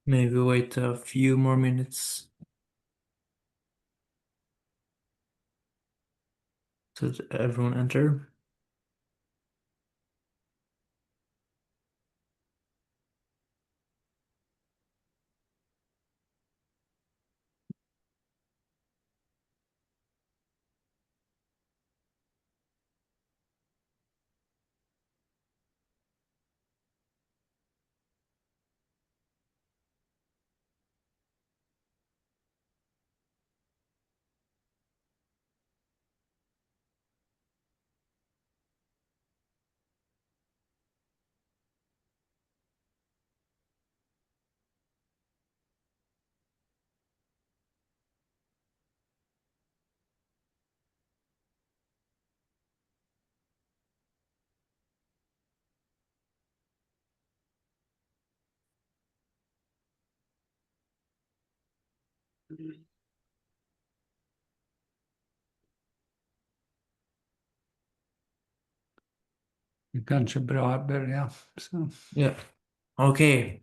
Maybe wait a few more minutes so that everyone enter. Kanske bra att börja. Så. Yeah. Okay.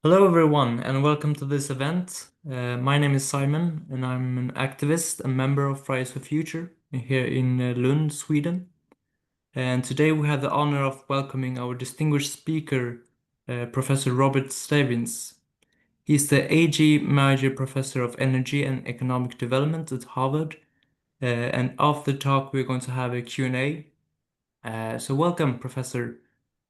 Hello, everyone, and welcome to this event. My name is Simon, and I'm an activist and member of Fridays for Future here in Lund, Sweden. And today we have the honor of welcoming our distinguished speaker, Professor Robert Stavins. He's the AG Major Professor of Energy and Economic Development at Harvard. And after the talk, we're going to have a Q&A. So welcome, Professor.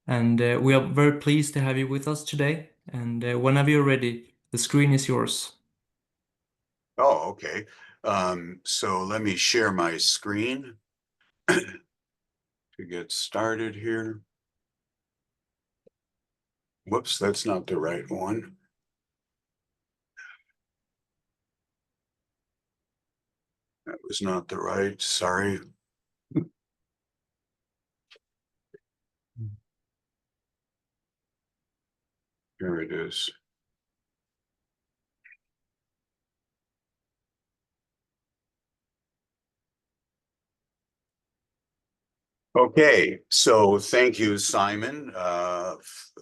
And we are very pleased to have you with us today. And whenever you're ready, the screen is yours. Oh, okay. So let me share my screen to get started here. Whoops, that's not the right one. That was not the right, sorry. Here it is. Okay, so thank you, Simon,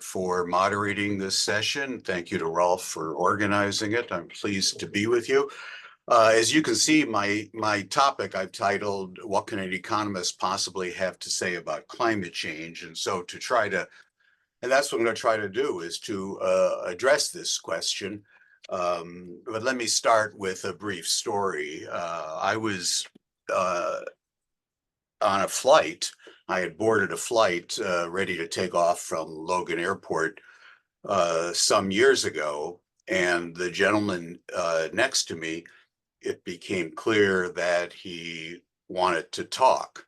for moderating this session. Thank you to Rolf for organizing it. I'm pleased to be with you. As you can see, my topic I've titled, "What Can an Economist Possibly Have to Say About Climate Change?" And so to try to, and that's what I'm going to try to do, is to address this question. But let me start with a brief story. I was on a flight. I had boarded a flight ready to take off from Logan Airport some years ago, and the gentleman next to me, it became clear that he wanted to talk.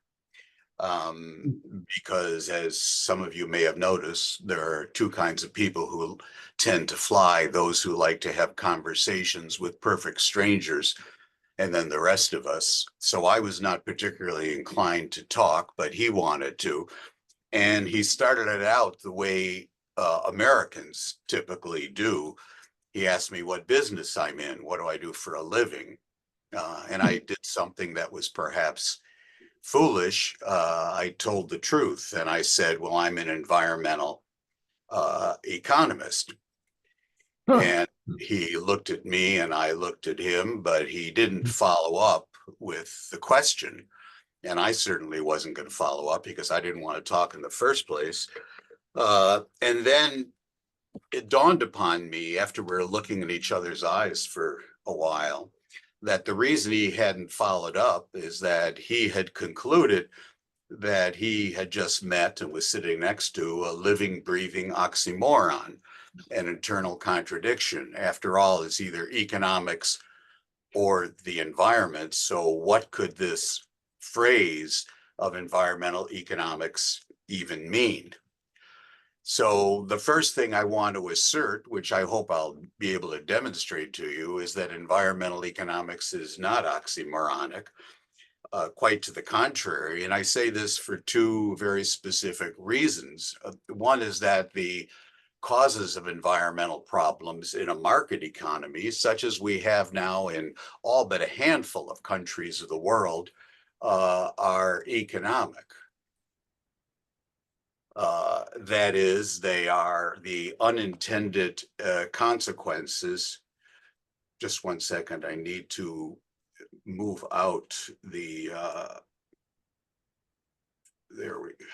Because as some of you may have noticed, there are two kinds of people who tend to fly: those who like to have conversations with perfect strangers, and then the rest of us. So I was not particularly inclined to talk, but he wanted to. And he started it out the way Americans typically do. He asked me what business I'm in, what do I do for a living? And I did something that was perhaps foolish. I told the truth, and I said, well, I'm an environmental economist. And he looked at me and I looked at him, but he didn't follow up with the question. And I certainly wasn't going to follow up because I didn't want to talk in the first place. And then it dawned upon me, after we were looking at each other's eyes for a while, that the reason he hadn't followed up is that he had concluded that he had just met and was sitting next to a living, breathing oxymoron, an internal contradiction. After all, it's either economics or the environment. So what could this phrase of environmental economics even mean? So the first thing I want to assert, which I hope I'll be able to demonstrate to you, is that environmental economics is not oxymoronic. Quite to the contrary. And I say this for two very specific reasons. One is that the causes of environmental problems in a market economy, such as we have now in all but a handful of countries of the world, are economic. That is, they are the unintended consequences. Just one second, I need to move out the, there we go.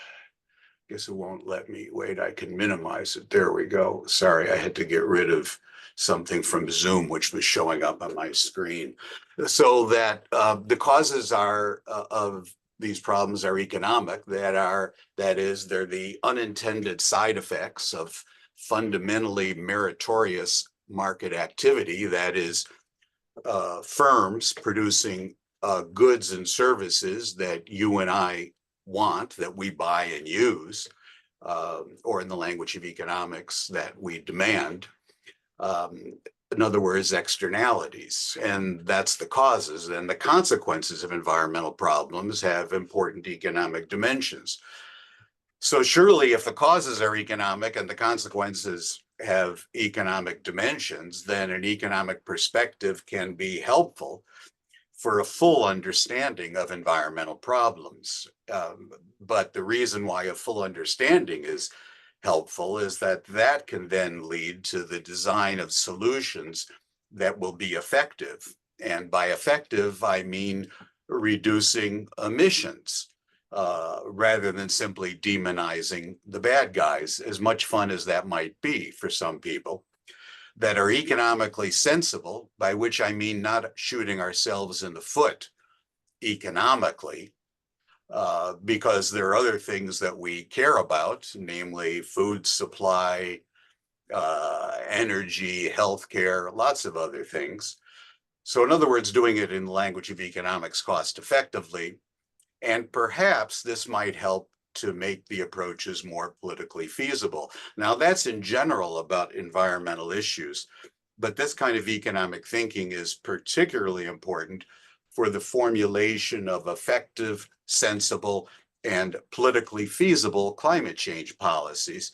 Guess it won't let me. Wait, I can minimize it. There we go. Sorry, I had to get rid of something from Zoom, which was showing up on my screen. So that the causes are of these problems are economic. That is, they're the unintended side effects of fundamentally meritorious market activity. That is, firms producing goods and services that you and I want, that we buy and use, or in the language of economics, that we demand. In other words, externalities, and that's the causes. And the consequences of environmental problems have important economic dimensions. So surely if the causes are economic and the consequences have economic dimensions, then an economic perspective can be helpful for a full understanding of environmental problems. But the reason why a full understanding is helpful is that that can then lead to the design of solutions that will be effective. And by effective, I mean reducing emissions rather than simply demonizing the bad guys, as much fun as that might be for some people, that are economically sensible, by which I mean not shooting ourselves in the foot economically, because there are other things that we care about, namely food supply, energy, healthcare, lots of other things. So in other words, doing it in the language of economics cost effectively, and perhaps this might help to make the approaches more politically feasible. Now, that's in general about environmental issues, but this kind of economic thinking is particularly important for the formulation of effective, sensible, and politically feasible climate change policies.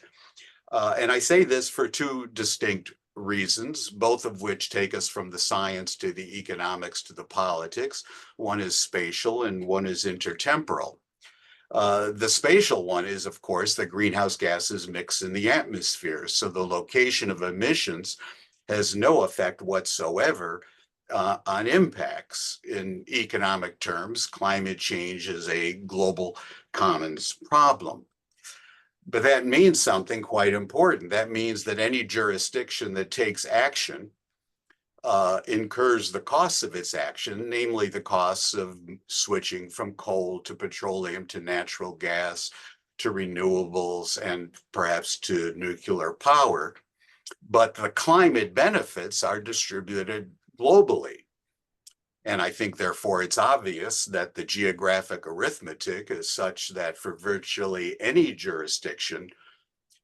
And I say this for two distinct reasons, both of which take us from the science to the economics to the politics. One is spatial and one is intertemporal. The spatial one is, of course, that greenhouse gases mix in the atmosphere. So the location of emissions has no effect whatsoever on impacts. In economic terms, climate change is a global commons problem. But that means something quite important. That means that any jurisdiction that takes action incurs the costs of its action, namely the costs of switching from coal to petroleum to natural gas to renewables and perhaps to nuclear power. But the climate benefits are distributed globally. And I think, therefore, it's obvious that the geographic arithmetic is such that for virtually any jurisdiction,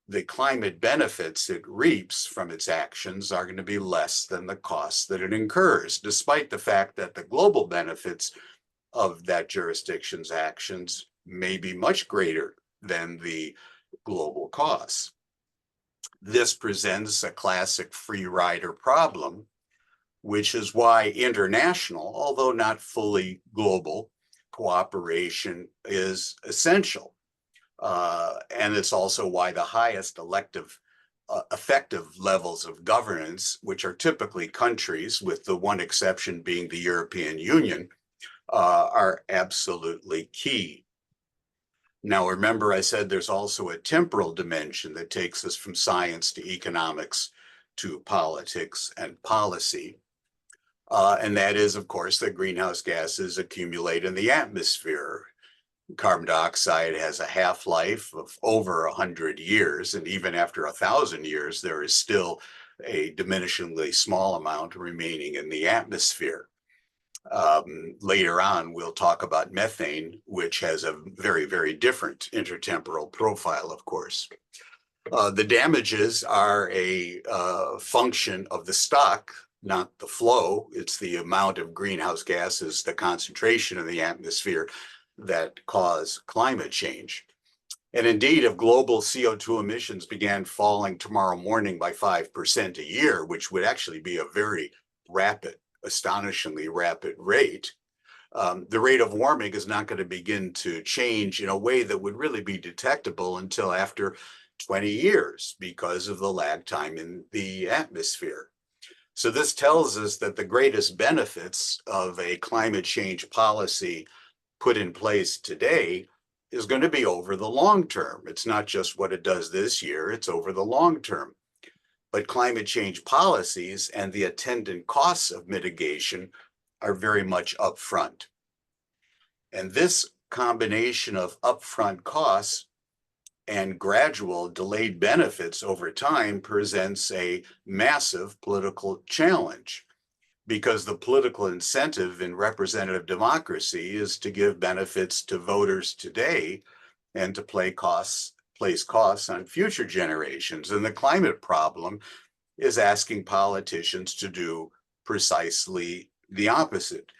the climate benefits it reaps from its actions are going to be less than the costs that it incurs, despite the fact that the global benefits of that jurisdiction's actions may be much greater than the global costs. This presents a classic free rider problem, which is why international, although not fully global, cooperation is essential. And it's also why the highest effective levels of governance, which are typically countries, with the one exception being the European Union, are absolutely key. Now, remember, I said there's also a temporal dimension that takes us from science to economics to politics and policy. And that is, of course, that greenhouse gases accumulate in the atmosphere. Carbon dioxide has a half-life of over 100 years, and even after 1,000 years, there is still a diminishingly small amount remaining in the atmosphere. Later on, we'll talk about methane, which has a very, very different intertemporal profile, of course. The damages are a function of the stock, not the flow. It's the amount of greenhouse gases, the concentration in the atmosphere that cause climate change. And indeed, if global CO2 emissions began falling tomorrow morning by 5% a year, which would actually be a very rapid, astonishingly rapid rate, the rate of warming is not going to begin to change in a way that would really be detectable until after 20 years because of the lag time in the atmosphere. So this tells us that the greatest benefits of a climate change policy put in place today is going to be over the long term. It's not just what it does this year, it's over the long term. But climate change policies and the attendant costs of mitigation are very much upfront. And this combination of upfront costs and gradual delayed benefits over time presents a massive political challenge, because the political incentive in representative democracy is to give benefits to voters today and to place costs on future generations. And the climate problem is asking politicians to do precisely the opposite.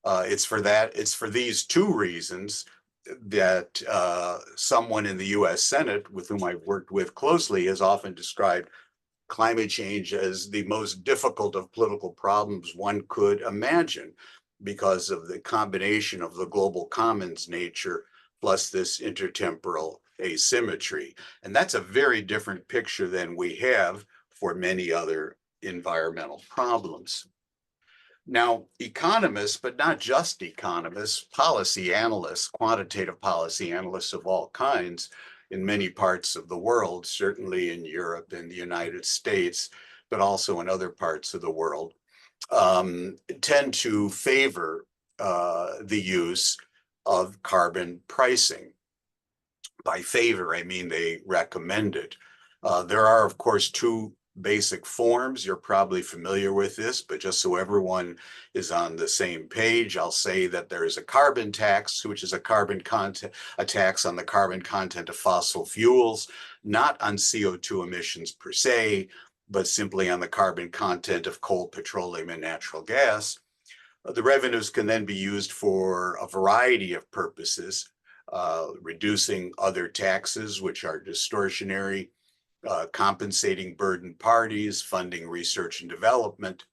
It's for these two reasons that someone in the US Senate, with whom I've worked with closely, has often described climate change as the most difficult of political problems one could imagine, because of the combination of the global commons nature plus this intertemporal asymmetry. And that's a very different picture than we have for many other environmental problems. Now, economists, but not just economists, policy analysts, quantitative policy analysts of all kinds in many parts of the world, certainly in Europe and the United States, but also in other parts of the world, tend to favor the use of carbon pricing. By favor, I mean they recommend it. There are, of course, two basic forms. You're probably familiar with this, but just so everyone is on the same page, I'll say that there is a carbon tax, which is a tax on the carbon content of fossil fuels, not on CO2 emissions per se, but simply on the carbon content of coal, petroleum, and natural gas. The revenues can then be used for a variety of purposes, reducing other taxes, which are distortionary, compensating burdened parties, funding research and development.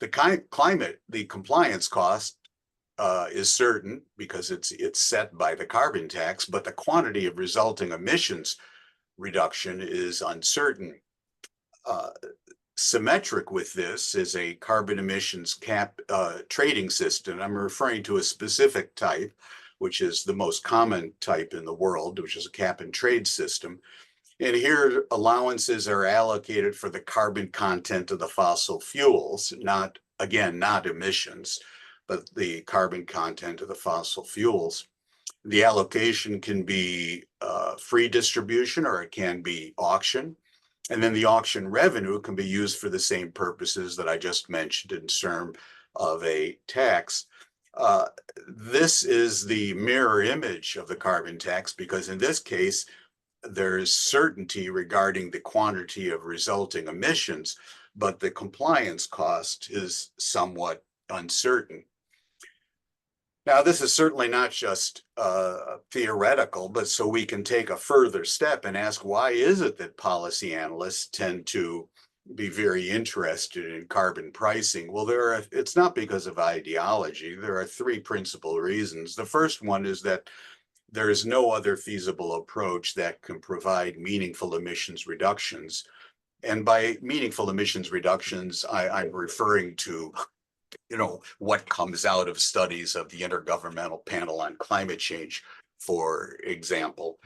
The compliance cost is certain because it's set by the carbon tax, but the quantity of resulting emissions reduction is uncertain. Symmetric with this is a carbon emissions cap trading system. I'm referring to a specific type, which is the most common type in the world, which is a cap and trade system. And here allowances are allocated for the carbon content of the fossil fuels, not emissions, but the carbon content of the fossil fuels. The allocation can be free distribution or it can be auction. And then the auction revenue can be used for the same purposes that I just mentioned in terms of a tax. This is the mirror image of the carbon tax, because in this case, there's certainty regarding the quantity of resulting emissions, but the compliance cost is somewhat uncertain. Now, this is certainly not just theoretical, but so we can take a further step and ask, why is it that policy analysts tend to be very interested in carbon pricing? Well, it's not because of ideology. There are three principal reasons. The first one is that there is no other feasible approach that can provide meaningful emissions reductions. And by meaningful emissions reductions, I'm referring to what comes out of studies of the Intergovernmental Panel on Climate Change, for example.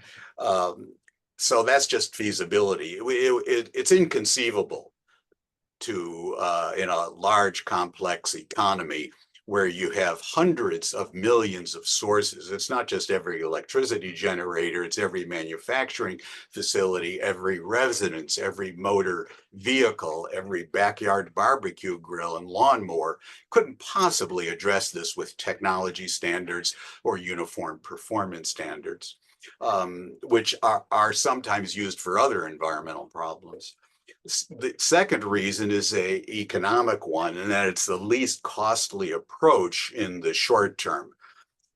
So that's just feasibility. It's inconceivable to, in a large, complex economy where you have hundreds of millions of sources. It's not just every electricity generator, it's every manufacturing facility, every residence, every motor vehicle, every backyard barbecue grill and lawnmower. Couldn't possibly address this with technology standards or uniform performance standards, which are sometimes used for other environmental problems. The second reason is an economic one, and that it's the least costly approach in the short term.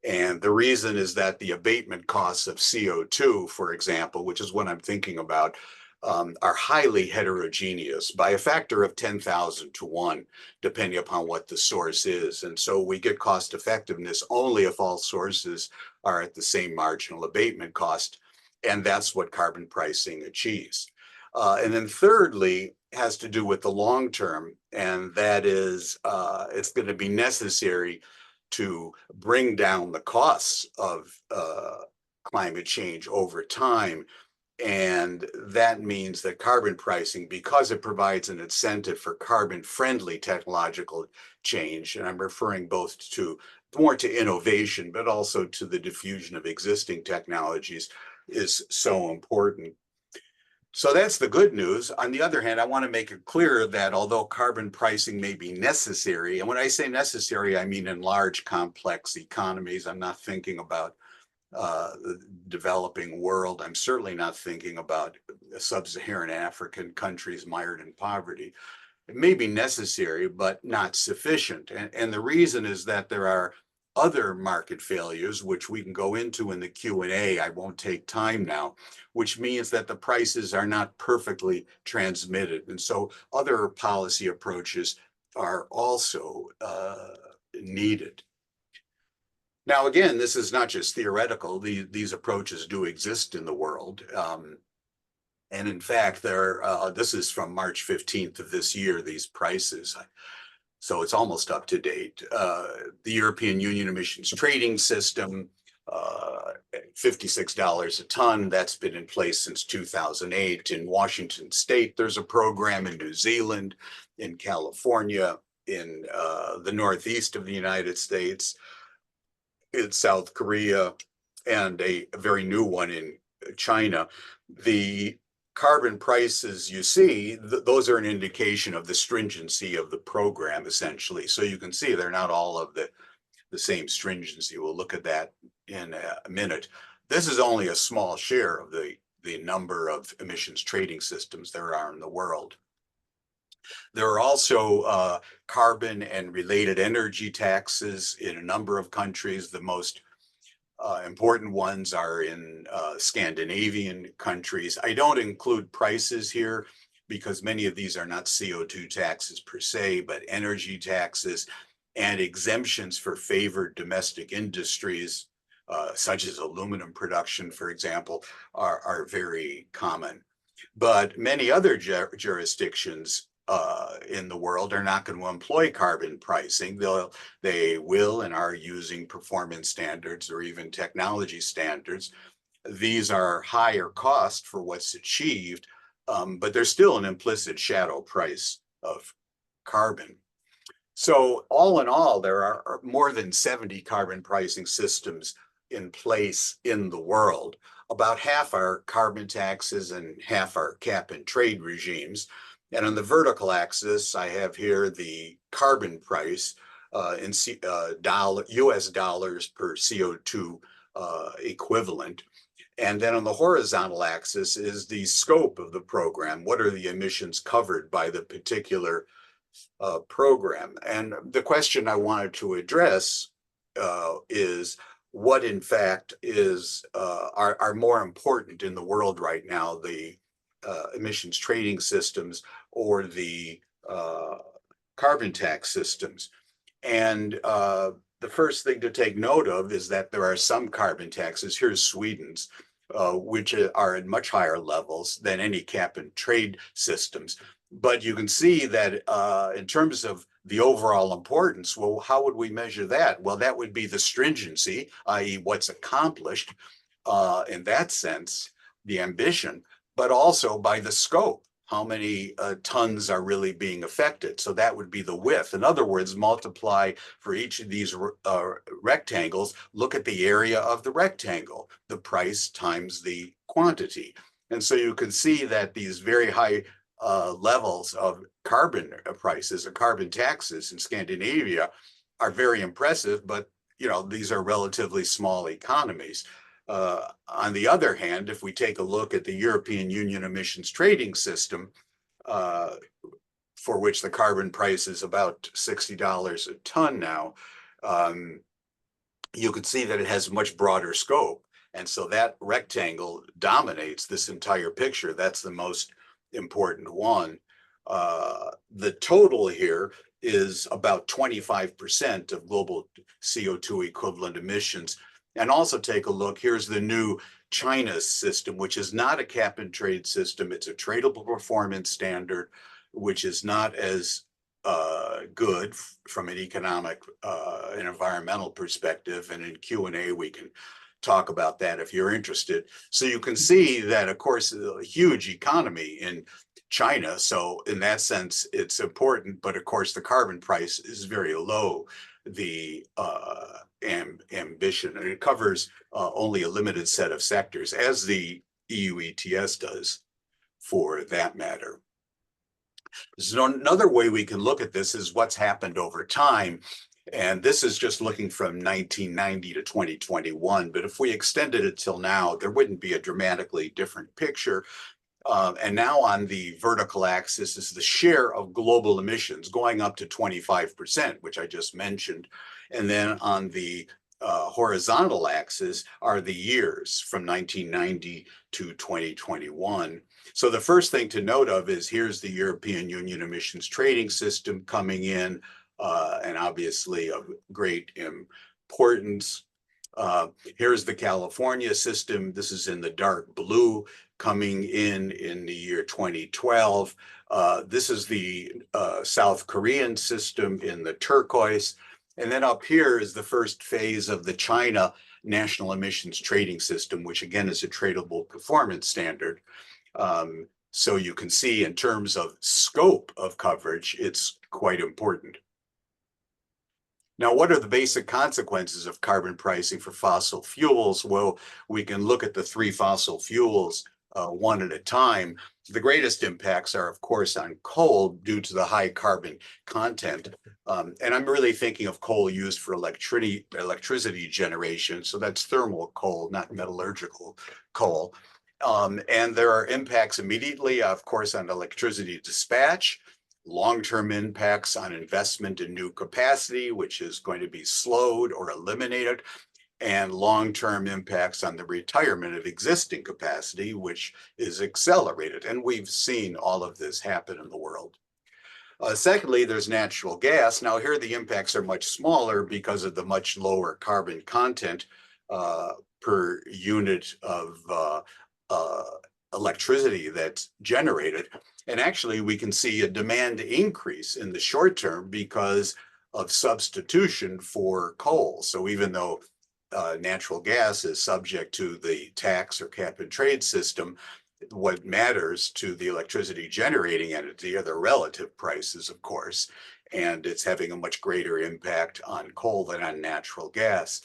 And the reason is that the abatement costs of CO2, for example, which is what I'm thinking about, are highly heterogeneous by a factor of 10,000 to 1, depending upon what the source is. And so we get cost effectiveness only if all sources are at the same marginal abatement cost. And that's what carbon pricing achieves. And then thirdly, has to do with the long term, and that is it's going to be necessary to bring down the costs of climate change over time. And that means that carbon pricing, because it provides an incentive for carbon-friendly technological change, and I'm referring both to more to innovation, but also to the diffusion of existing technologies, is so important. So that's the good news. On the other hand, I want to make it clear that although carbon pricing may be necessary, and when I say necessary, I mean in large, complex economies. I'm not thinking about the developing world. I'm certainly not thinking about sub-Saharan African countries mired in poverty. It may be necessary, but not sufficient. And the reason is that there are other market failures, which we can go into in the Q&A. I won't take time now, which means that the prices are not perfectly transmitted. And so other policy approaches are also needed. Now, again, this is not just theoretical. These approaches do exist in the world. And in fact, this is from March 15th of this year, these prices. So it's almost up to date. The European Union emissions trading system, $56 a ton, that's been in place since 2008. In Washington State, there's a program. In New Zealand, in California, in the Northeast of the United States, in South Korea, and a very new one in China. The carbon prices you see, those are an indication of the stringency of the program, essentially. So you can see they're not all of the same stringency. We'll look at that in a minute. This is only a small share of the number of emissions trading systems there are in the world. There are also carbon and related energy taxes in a number of countries. The most important ones are in Scandinavian countries. I don't include prices here because many of these are not CO2 taxes per se, but energy taxes and exemptions for favored domestic industries, such as aluminum production, for example, are very common. But many other jurisdictions in the world are not going to employ carbon pricing. They will and are using performance standards or even technology standards. These are higher cost for what's achieved, but there's still an implicit shadow price of carbon. So all in all, there are more than 70 carbon pricing systems in place in the world. About half are carbon taxes and half are cap and trade regimes. And on the vertical axis, I have here the carbon price in US dollars per CO2 equivalent. And then on the horizontal axis is the scope of the program. What are the emissions covered by the particular program? And the question I wanted to address is what in fact are more important in the world right now, the emissions trading systems or the carbon tax systems. And the first thing to take note of is that there are some carbon taxes. Here's Sweden's, which are at much higher levels than any cap and trade systems. But you can see that in terms of the overall importance, well, how would we measure that? Well, that would be the stringency, i.e. what's accomplished in that sense, the ambition, but also by the scope, how many tons are really being affected. So that would be the width. In other words, multiply for each of these rectangles, look at the area of the rectangle, the price times the quantity. And so you can see that these very high levels of carbon prices or carbon taxes in Scandinavia are very impressive, but these are relatively small economies. On the other hand, if we take a look at the European Union emissions trading system, for which the carbon price is about $60 a ton now, you can see that it has a much broader scope. And so that rectangle dominates this entire picture. That's the most important one. The total here is about 25% of global CO2 equivalent emissions. And also take a look, here's the new China's system, which is not a cap and trade system. It's a tradable performance standard, which is not as good from an economic and environmental perspective. And in Q&A, we can talk about that if you're interested. So you can see that, of course, a huge economy in China. So in that sense, it's important. But of course, the carbon price is very low. The ambition, and it covers only a limited set of sectors, as the EU ETS does for that matter. So another way we can look at this is what's happened over time. And this is just looking from 1990 to 2021. But if we extended it till now, there wouldn't be a dramatically different picture. And now on the vertical axis is the share of global emissions going up to 25%, which I just mentioned. And then on the horizontal axis are the years from 1990 to 2021. So the first thing to note of is here's the European Union emissions trading system coming in, and obviously of great importance. Here's the California system. This is in the dark blue, coming in the year 2012. This is the South Korean system in the turquoise. And then up here is the first phase of the China National Emissions Trading System, which again is a tradable performance standard. So you can see in terms of scope of coverage, it's quite important. Now, what are the basic consequences of carbon pricing for fossil fuels? Well, we can look at the three fossil fuels one at a time. The greatest impacts are, of course, on coal due to the high carbon content. And I'm really thinking of coal used for electricity generation. So that's thermal coal, not metallurgical coal. And there are impacts immediately, of course, on electricity dispatch, long-term impacts on investment in new capacity, which is going to be slowed or eliminated, and long-term impacts on the retirement of existing capacity, which is accelerated. And we've seen all of this happen in the world. Secondly, there's natural gas. Now here the impacts are much smaller because of the much lower carbon content per unit of electricity that's generated. And actually we can see a demand increase in the short term because of substitution for coal. So even though natural gas is subject to the tax or cap and trade system, what matters to the electricity generating entity are the relative prices, of course, and it's having a much greater impact on coal than on natural gas.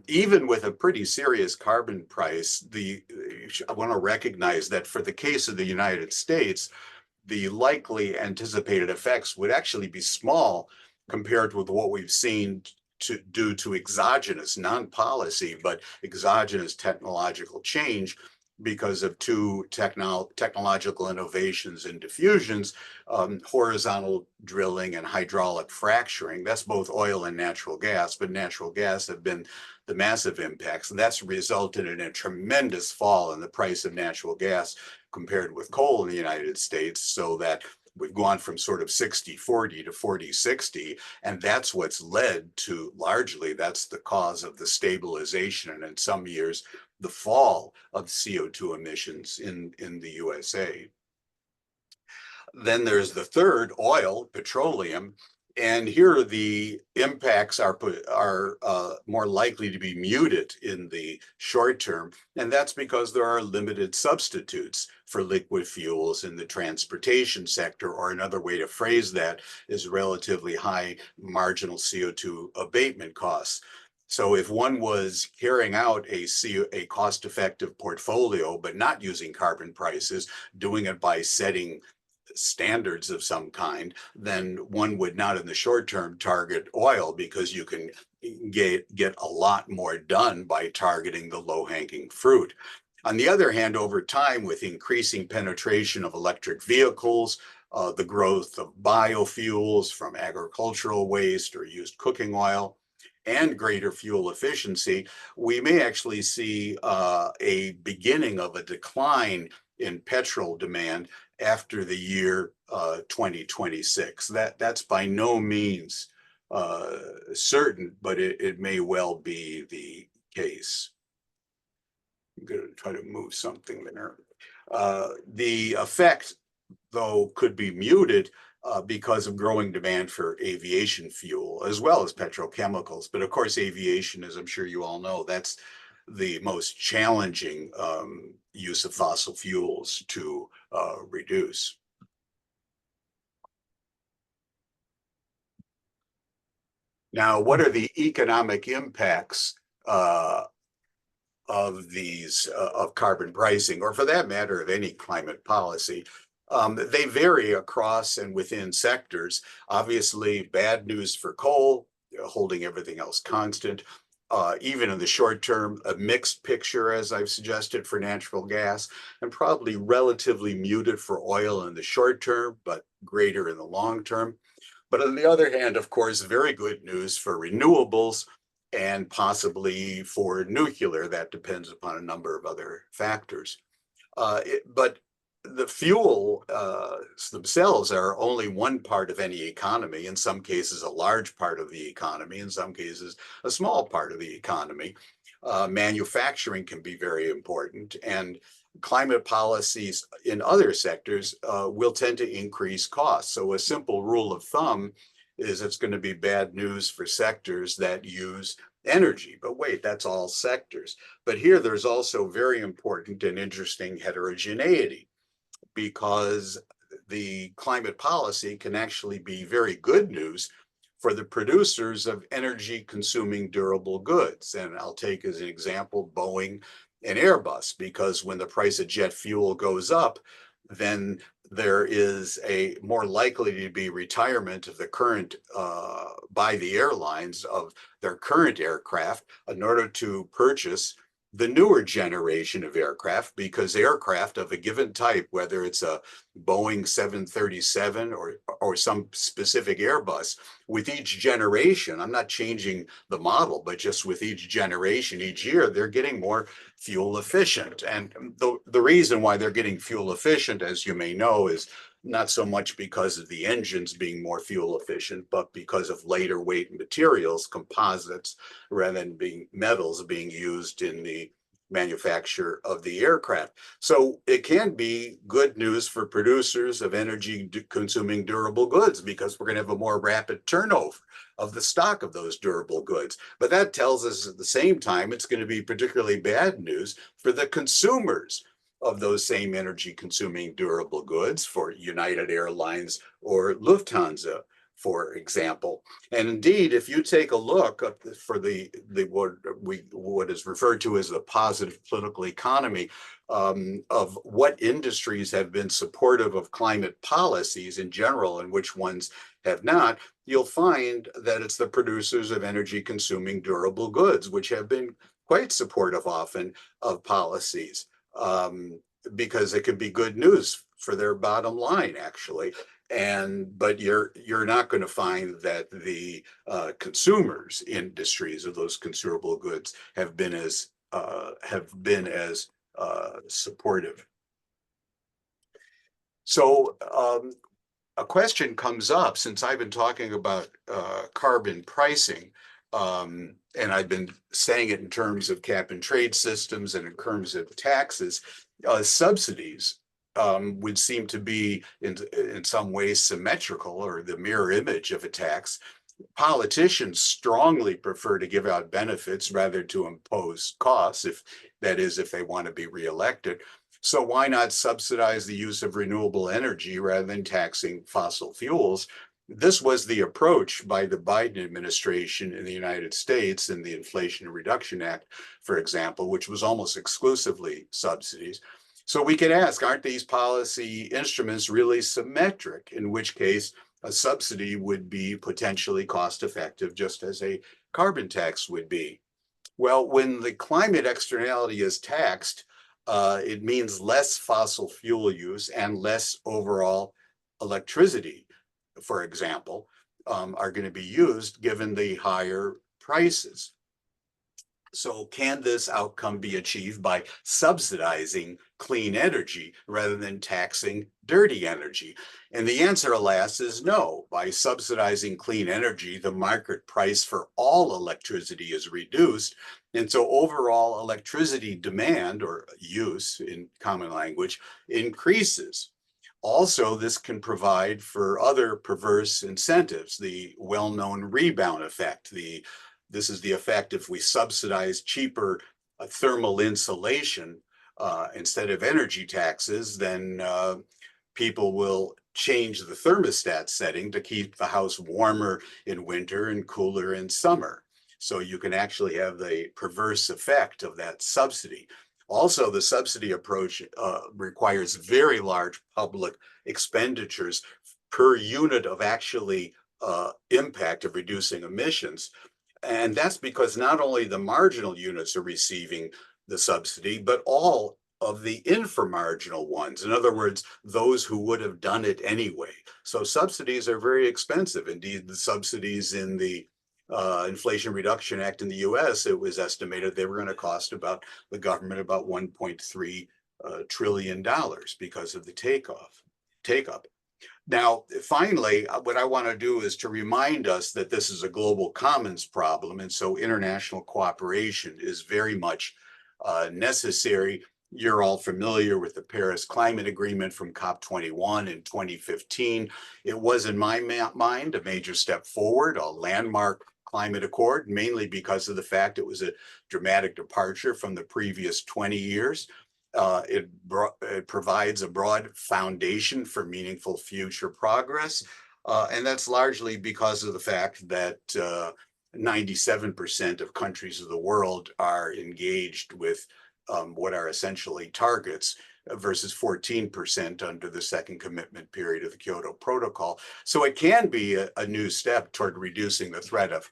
Even with a pretty serious carbon price, I want to recognize that for the case of the United States, the likely anticipated effects would actually be small compared with what we've seen due to exogenous, non-policy, but exogenous technological change because of two technological innovations and diffusions, horizontal drilling and hydraulic fracturing. That's both oil and natural gas, but natural gas have been the massive impacts. And that's resulted in a tremendous fall in the price of natural gas compared with coal in the United States, so that we've gone from sort of 60-40 to 40-60, and that's what's led to, largely, that's the cause of the stabilization and in some years, the fall of CO2 emissions in the USA. Then there's the third, oil, petroleum, and here the impacts are more likely to be muted in the short term, and that's because there are limited substitutes for liquid fuels in the transportation sector, or another way to phrase that is relatively high marginal CO2 abatement costs. So if one was carrying out a cost-effective portfolio, but not using carbon prices, doing it by setting standards of some kind, then one would not in the short term target oil, because you can get a lot more done by targeting the low-hanging fruit. On the other hand, over time, with increasing penetration of electric vehicles, the growth of biofuels from agricultural waste or used cooking oil, and greater fuel efficiency, we may actually see a beginning of a decline in petrol demand after the year 2026. That's by no means certain, but it may well be the case. I'm going to try to move something there. The effect, though, could be muted because of growing demand for aviation fuel as well as petrochemicals. But of course, aviation, as I'm sure you all know, that's the most challenging use of fossil fuels to reduce. Now, what are the economic impacts of these of carbon pricing, or for that matter, of any climate policy? They vary across and within sectors. Obviously, bad news for coal, holding everything else constant. Even in the short term, a mixed picture, as I've suggested, for natural gas, and probably relatively muted for oil in the short term, but greater in the long term. But on the other hand, of course, very good news for renewables and possibly for nuclear. That depends upon a number of other factors. But the fuel themselves are only one part of any economy, in some cases a large part of the economy, in some cases a small part of the economy. Manufacturing can be very important, and climate policies in other sectors will tend to increase costs. So a simple rule of thumb is it's going to be bad news for sectors that use energy. But wait, that's all sectors. But here there's also very important and interesting heterogeneity, because the climate policy can actually be very good news for the producers of energy consuming durable goods. And I'll take as an example Boeing and Airbus, because when the price of jet fuel goes up, then there is a more likely to be retirement of the current by the airlines of their current aircraft in order to purchase the newer generation of aircraft, because aircraft of a given type, whether it's a Boeing 737 or some specific Airbus, with each generation, I'm not changing the model, but just with each generation, each year, they're getting more fuel efficient. And the reason why they're getting fuel efficient, as you may know, is not so much because of the engines being more fuel efficient, but because of lighter weight materials, composites, rather than being metals being used in the manufacture of the aircraft. So it can be good news for producers of energy consuming durable goods, because we're going to have a more rapid turnover of the stock of those durable goods. But that tells us at the same time it's going to be particularly bad news for the consumers of those same energy consuming durable goods, for United Airlines or Lufthansa, for example. And indeed, if you take a look for what is referred to as the positive political economy, of what industries have been supportive of climate policies in general and which ones have not, you'll find that it's the producers of energy consuming durable goods, which have been quite supportive often of policies, because it could be good news for their bottom line, actually. But you're not going to find that the consumers industries of those consumable goods have been as supportive. So a question comes up, since I've been talking about carbon pricing, and I've been saying it in terms of cap and trade systems and in terms of taxes. Subsidies would seem to be in some ways symmetrical, or the mirror image of a tax. Politicians strongly prefer to give out benefits rather to impose costs, if they want to be reelected. So why not subsidize the use of renewable energy rather than taxing fossil fuels? This was the approach by the Biden administration in the United States in the Inflation Reduction Act, for example, which was almost exclusively subsidies. So we could ask, aren't these policy instruments really symmetric? In which case, a subsidy would be potentially cost effective, just as a carbon tax would be. Well, when the climate externality is taxed, it means less fossil fuel use and less overall electricity, for example, are going to be used given the higher prices. So can this outcome be achieved by subsidizing clean energy rather than taxing dirty energy? And the answer, alas, is no. By subsidizing clean energy, the market price for all electricity is reduced. And so overall electricity demand, or use in common language, increases. Also, this can provide for other perverse incentives, the well-known rebound effect. This is the effect if we subsidize cheaper thermal insulation instead of energy taxes, then people will change the thermostat setting to keep the house warmer in winter and cooler in summer. So you can actually have the perverse effect of that subsidy. Also, the subsidy approach requires very large public expenditures per unit of actually impact of reducing emissions. And that's because not only the marginal units are receiving the subsidy, but all of the inframarginal ones. In other words, those who would have done it anyway. So subsidies are very expensive. Indeed, the subsidies in the Inflation Reduction Act in the US, it was estimated they were going to cost the government about $1.3 trillion because of the take up. Now, finally, what I want to do is to remind us that this is a global commons problem, and so international cooperation is very much necessary. You're all familiar with the Paris Climate Agreement from COP21 in 2015. It was, in my mind, a major step forward, a landmark climate accord, mainly because of the fact it was a dramatic departure from the previous 20 years. It provides a broad foundation for meaningful future progress. And that's largely because of the fact that 97% of countries of the world are engaged with what are essentially targets versus 14% under the second commitment period of the Kyoto Protocol. So it can be a new step toward reducing the threat of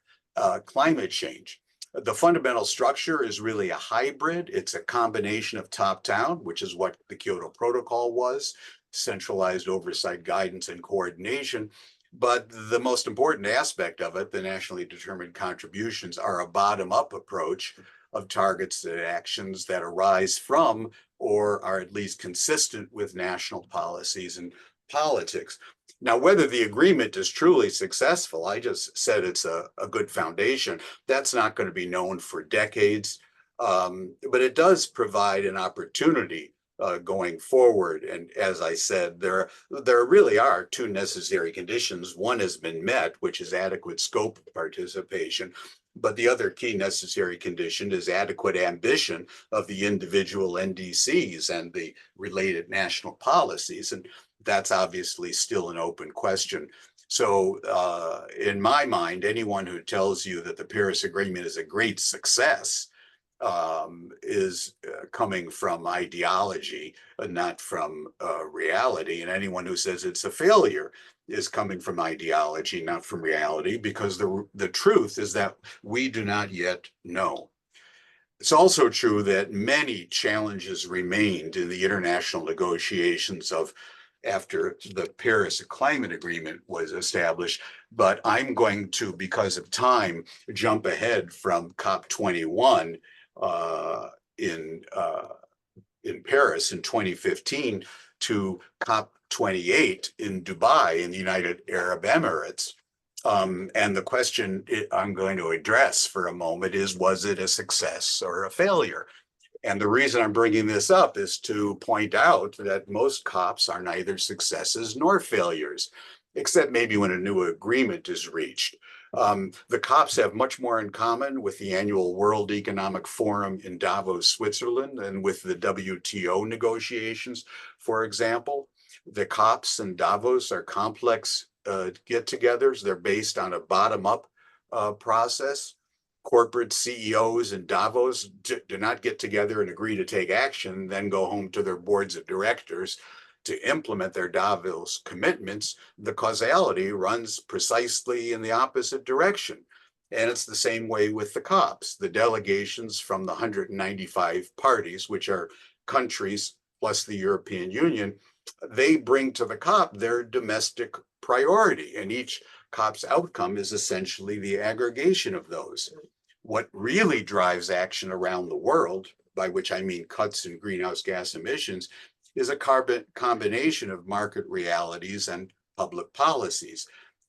climate change. The fundamental structure is really a hybrid. It's a combination of top-down, which is what the Kyoto Protocol was, centralized oversight, guidance, and coordination. But the most important aspect of it, the nationally determined contributions, are a bottom-up approach of targets and actions that arise from or are at least consistent with national policies and politics. Now, whether the agreement is truly successful, I just said it's a good foundation. That's not going to be known for decades, but it does provide an opportunity going forward. And as I said, there really are two necessary conditions. One has been met, which is adequate scope of participation. But the other key necessary condition is adequate ambition of the individual NDCs and the related national policies. And that's obviously still an open question. So in my mind, anyone who tells you that the Paris Agreement is a great success is coming from ideology, not from reality. And anyone who says it's a failure is coming from ideology, not from reality, because the truth is that we do not yet know. It's also true that many challenges remained in the international negotiations after the Paris Climate Agreement was established. But I'm going to, because of time, jump ahead from COP21 in Paris in 2015 to COP28 in Dubai in the United Arab Emirates. And the question I'm going to address for a moment is, was it a success or a failure? And the reason I'm bringing this up is to point out that most COPs are neither successes nor failures, except maybe when a new agreement is reached. The COPs have much more in common with the annual World Economic Forum in Davos, Switzerland, and with the WTO negotiations, for example. The COPs and Davos are complex get-togethers. They're based on a bottom-up process. Corporate CEOs in Davos do not get together and agree to take action, then go home to their boards of directors to implement their Davos commitments. The causality runs precisely in the opposite direction. And it's the same way with the COPs. The delegations from the 195 parties, which are countries plus the European Union, they bring to the COP their domestic priority, and each COP's outcome is essentially the aggregation of those. What really drives action around the world, by which I mean cuts in greenhouse gas emissions, is a combination of market realities and public policies.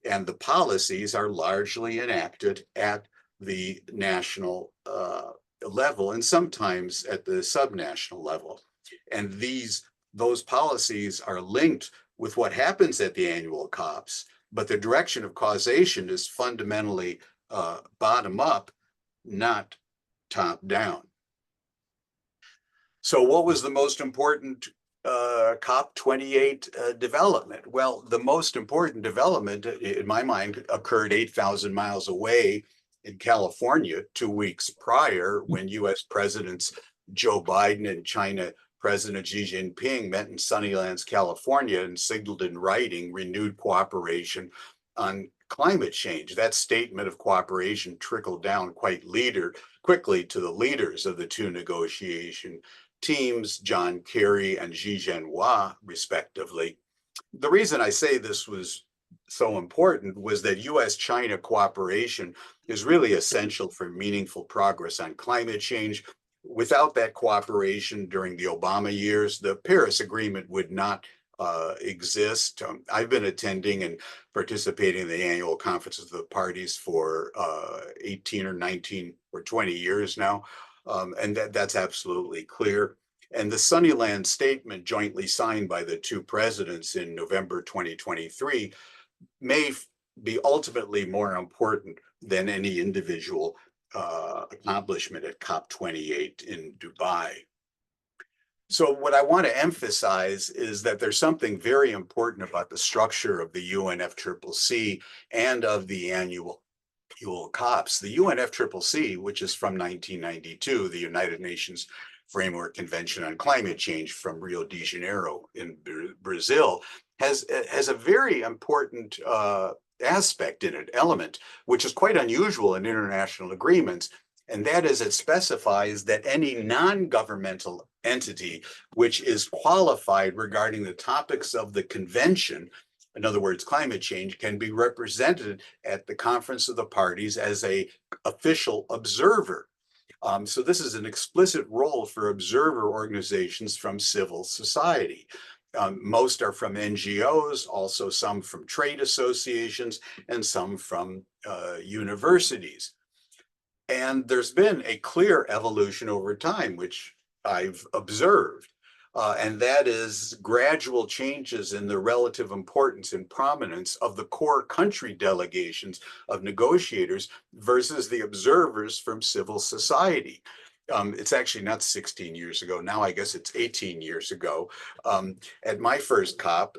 And the policies are largely enacted at the national level and sometimes at the subnational level. And those policies are linked with what happens at the annual COPs, but the direction of causation is fundamentally bottom up, not top down. So what was the most important COP28 development? Well, the most important development, in my mind, occurred 8,000 miles away in California 2 weeks prior, when US Presidents Joe Biden and China President Xi Jinping met in Sunnylands, California, and signaled in writing renewed cooperation on climate change. That statement of cooperation trickled down quite quickly to the leaders of the two negotiation teams, John Kerry and Xi Jinping, respectively. The reason I say this was so important was that US-China cooperation is really essential for meaningful progress on climate change. Without that cooperation during the Obama years, the Paris Agreement would not exist. I've been attending and participating in the annual conferences of the parties for 18 or 19 or 20 years now. And that's absolutely clear. And the Sunnyland statement jointly signed by the two presidents in November 2023 may be ultimately more important than any individual accomplishment at COP28 in Dubai. So what I want to emphasize is that there's something very important about the structure of the UNFCCC and of the annual COPs. The UNFCCC, which is from 1992, the United Nations Framework Convention on Climate Change from Rio de Janeiro in Brazil, has a very important aspect in it, element, which is quite unusual in international agreements. And that is, it specifies that any non-governmental entity which is qualified regarding the topics of the convention, in other words, climate change, can be represented at the Conference of the Parties as an official observer. So this is an explicit role for observer organizations from civil society. Most are from NGOs, also some from trade associations, and some from universities. And there's been a clear evolution over time, which I've observed. And that is gradual changes in the relative importance and prominence of the core country delegations of negotiators versus the observers from civil society. It's actually not 16 years ago. Now I guess it's 18 years ago. At my first COP,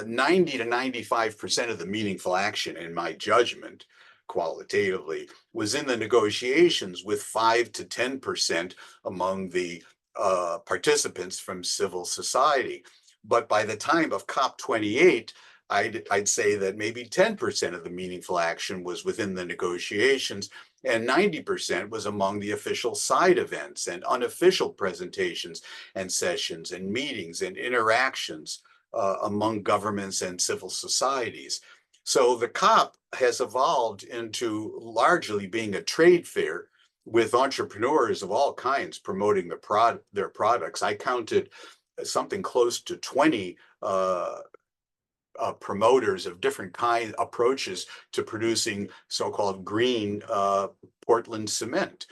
90 to 95% of the meaningful action, in my judgment, qualitatively, was in the negotiations, with 5 to 10% among the participants from civil society. But by the time of COP28, I'd say that maybe 10% of the meaningful action was within the negotiations, and 90% was among the official side events and unofficial presentations and sessions and meetings and interactions among governments and civil societies. So the COP has evolved into largely being a trade fair with entrepreneurs of all kinds promoting their products. I counted something close to 20 promoters of different approaches to producing so-called green Portland cement.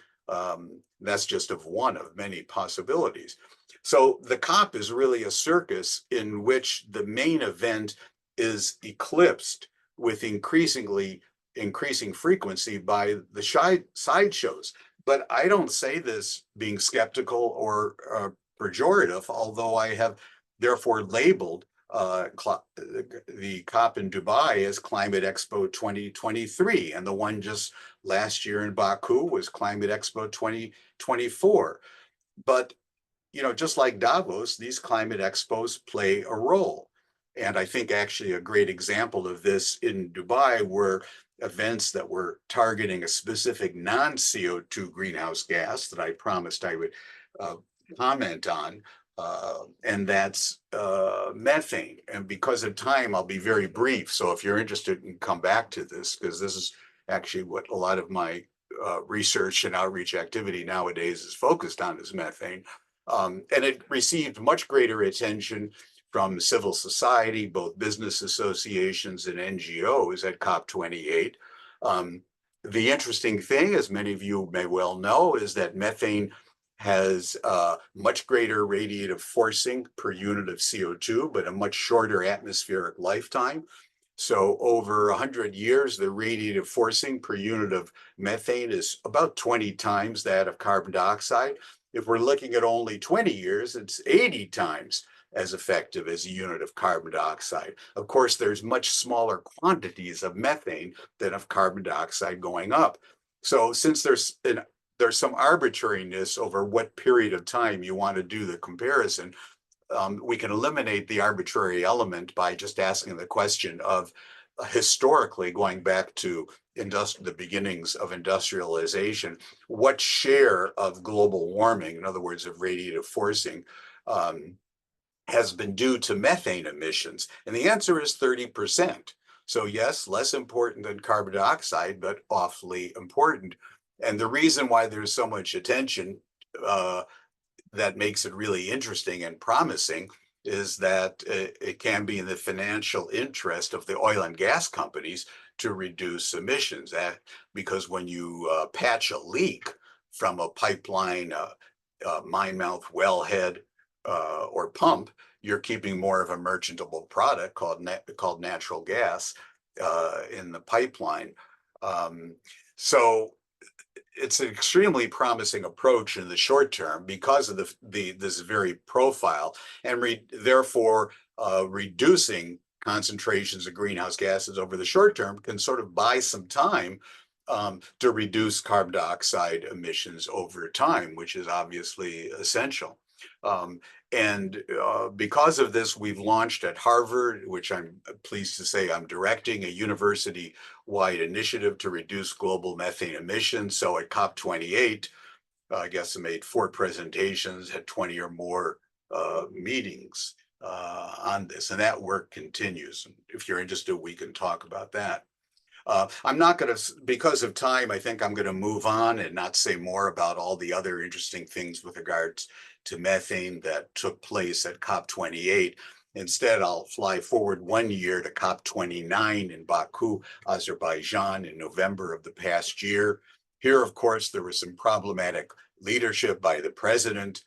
That's just of one of many possibilities. So the COP is really a circus in which the main event is eclipsed with increasing frequency by the sideshows. But I don't say this being skeptical or pejorative, although I have therefore labeled the COP in Dubai as Climate Expo 2023, and the one just last year in Baku was Climate Expo 2024. But, you know, just like Davos, these climate expos play a role. And I think actually a great example of this in Dubai were events that were targeting a specific non-CO2 greenhouse gas that I promised I would comment on, and that's methane. And because of time, I'll be very brief. So if you're interested, you can come back to this, because this is actually what a lot of my research and outreach activity nowadays is focused on is methane. And it received much greater attention from civil society, both business associations and NGOs at COP28. The interesting thing, as many of you may well know, is that methane has much greater radiative forcing per unit of CO2, but a much shorter atmospheric lifetime. So over 100 years, the radiative forcing per unit of methane is about 20 times that of carbon dioxide. If we're looking at only 20 years, it's 80 times as effective as a unit of carbon dioxide. Of course, there's much smaller quantities of methane than of carbon dioxide going up. So since there's some arbitrariness over what period of time you want to do the comparison, we can eliminate the arbitrary element by just asking the question of historically going back to the beginnings of industrialization, what share of global warming, in other words, of radiative forcing, has been due to methane emissions? And the answer is 30%. So yes, less important than carbon dioxide, but awfully important. And the reason why there's so much attention that makes it really interesting and promising is that it can be in the financial interest of the oil and gas companies to reduce emissions. Because when you patch a leak from a pipeline, mine mouth, wellhead, or pump, you're keeping more of a merchantable product called natural gas in the pipeline. So it's an extremely promising approach in the short term because of this very profile, and therefore reducing concentrations of greenhouse gases over the short term can sort of buy some time to reduce carbon dioxide emissions over time, which is obviously essential. And because of this, we've launched at Harvard, which I'm pleased to say I'm directing, a university-wide initiative to reduce global methane emissions. So at COP28, I guess I made 4 presentations, had 20 or more meetings on this, and that work continues. If you're interested, we can talk about that. I'm not going to, because of time, I think I'm going to move on and not say more about all the other interesting things with regards to methane that took place at COP28. Instead, I'll fly forward 1 year to COP29 in Baku, Azerbaijan, in November of the past year. Here, of course, there was some problematic leadership by the president,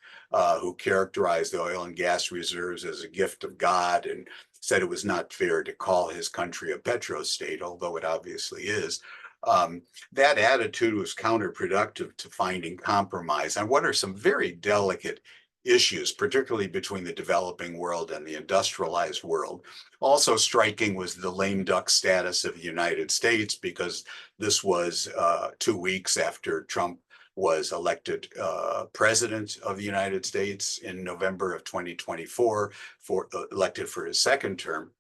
who characterized the oil and gas reserves as a gift of God and said it was not fair to call his country a petrostate, although it obviously is. That attitude was counterproductive to finding compromise on what are some very delicate issues, particularly between the developing world and the industrialized world. Also striking was the lame duck status of the United States, because this was 2 weeks after Trump was elected president of the United States in November of 2024, elected for his second term.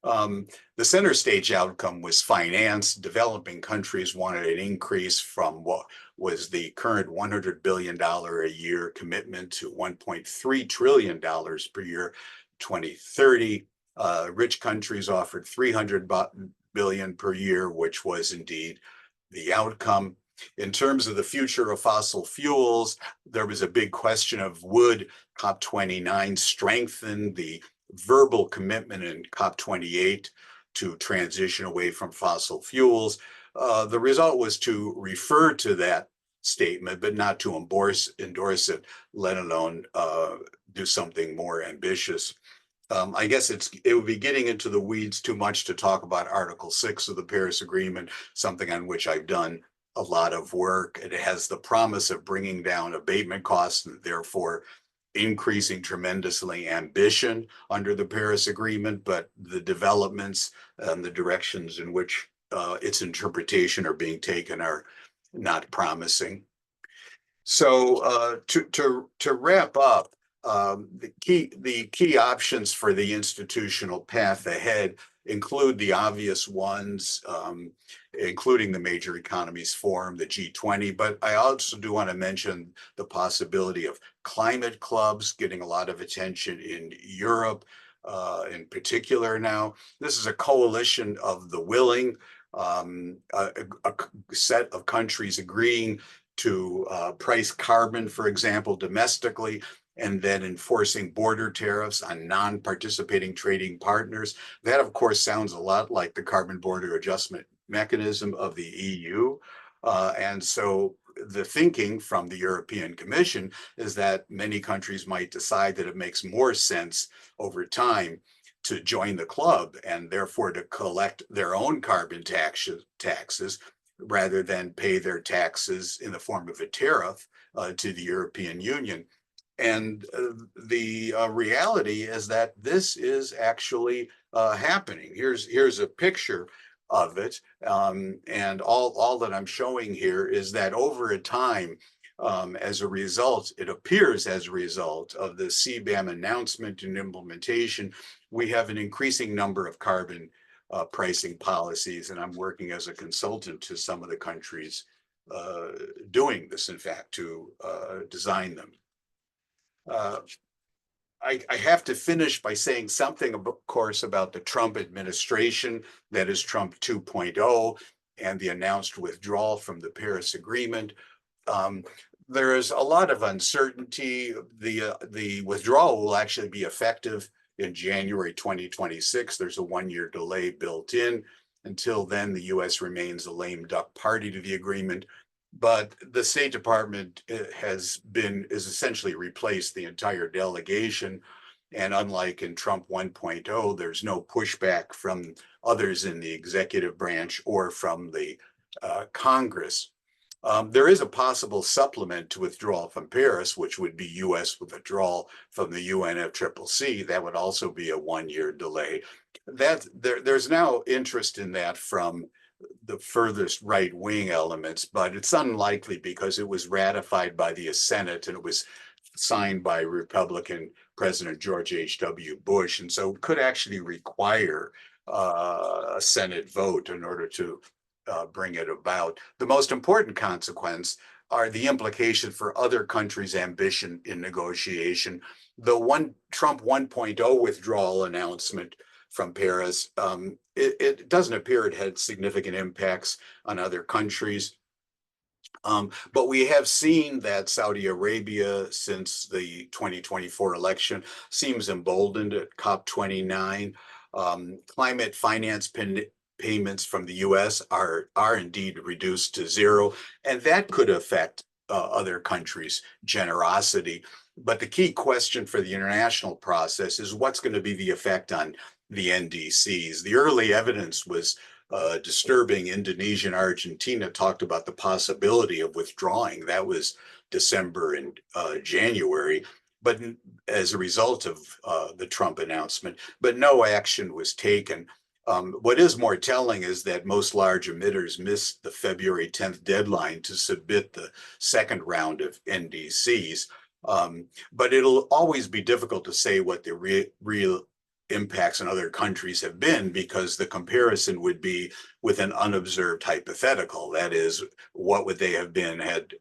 The center stage outcome was finance. Developing countries wanted an increase from what was the current $100 billion a year commitment to $1.3 trillion per year, 2030. Rich countries offered $300 billion per year, which was indeed the outcome. In terms of the future of fossil fuels, there was a big question of would COP29 strengthen the verbal commitment in COP28 to transition away from fossil fuels. The result was to refer to that statement, but not to endorse it, let alone do something more ambitious. I guess it would be getting into the weeds too much to talk about Article 6 of the Paris Agreement, something on which I've done a lot of work. It has the promise of bringing down abatement costs and therefore increasing tremendously ambition under the Paris Agreement, but the developments and the directions in which its interpretation are being taken are not promising. So to wrap up, the key options for the institutional path ahead include the obvious ones, including the Major Economies Forum, the G20, but I also do want to mention the possibility of climate clubs getting a lot of attention in Europe in particular now. This is a coalition of the willing, a set of countries agreeing to price carbon, for example, domestically, and then enforcing border tariffs on non-participating trading partners. That, of course, sounds a lot like the carbon border adjustment mechanism of the EU. And so the thinking from the European Commission is that many countries might decide that it makes more sense over time to join the club and therefore to collect their own carbon taxes rather than pay their taxes in the form of a tariff to the European Union. And the reality is that this is actually happening. Here's a picture of it. And all that I'm showing here is that over a time, as a result, it appears as a result of the CBAM announcement and implementation, we have an increasing number of carbon pricing policies. And I'm working as a consultant to some of the countries doing this, in fact, to design them. I have to finish by saying something, of course, about the Trump administration, that is Trump 2.0, and the announced withdrawal from the Paris Agreement. There is a lot of uncertainty. The withdrawal will actually be effective in January 2026. There's a 1-year delay built in. Until then, the US remains a lame duck party to the agreement. But the State Department is essentially replaced the entire delegation. And unlike in Trump 1.0, there's no pushback from others in the executive branch or from the Congress. There is a possible supplement to withdrawal from Paris, which would be US withdrawal from the UNFCCC. That would also be a 1-year delay. There's now interest in that from the furthest right-wing elements, but it's unlikely because it was ratified by the Senate and it was signed by Republican President George H.W. Bush, and so it could actually require a Senate vote in order to bring it about. The most important consequence are the implications for other countries' ambition in negotiation. The Trump 1.0 withdrawal announcement from Paris, it doesn't appear it had significant impacts on other countries. But we have seen that Saudi Arabia, since the 2024 election, seems emboldened at COP29. Climate finance payments from the US are indeed reduced to zero, and that could affect other countries' generosity. But the key question for the international process is what's going to be the effect on the NDCs. The early evidence was disturbing. Indonesia and Argentina talked about the possibility of withdrawing. That was December and January, but as a result of the Trump announcement, but no action was taken. What is more telling is that most large emitters missed the February 10th deadline to submit the second round of NDCs. But it'll always be difficult to say what the real impacts in other countries have been, because the comparison would be with an unobserved hypothetical. That is, what would they have been had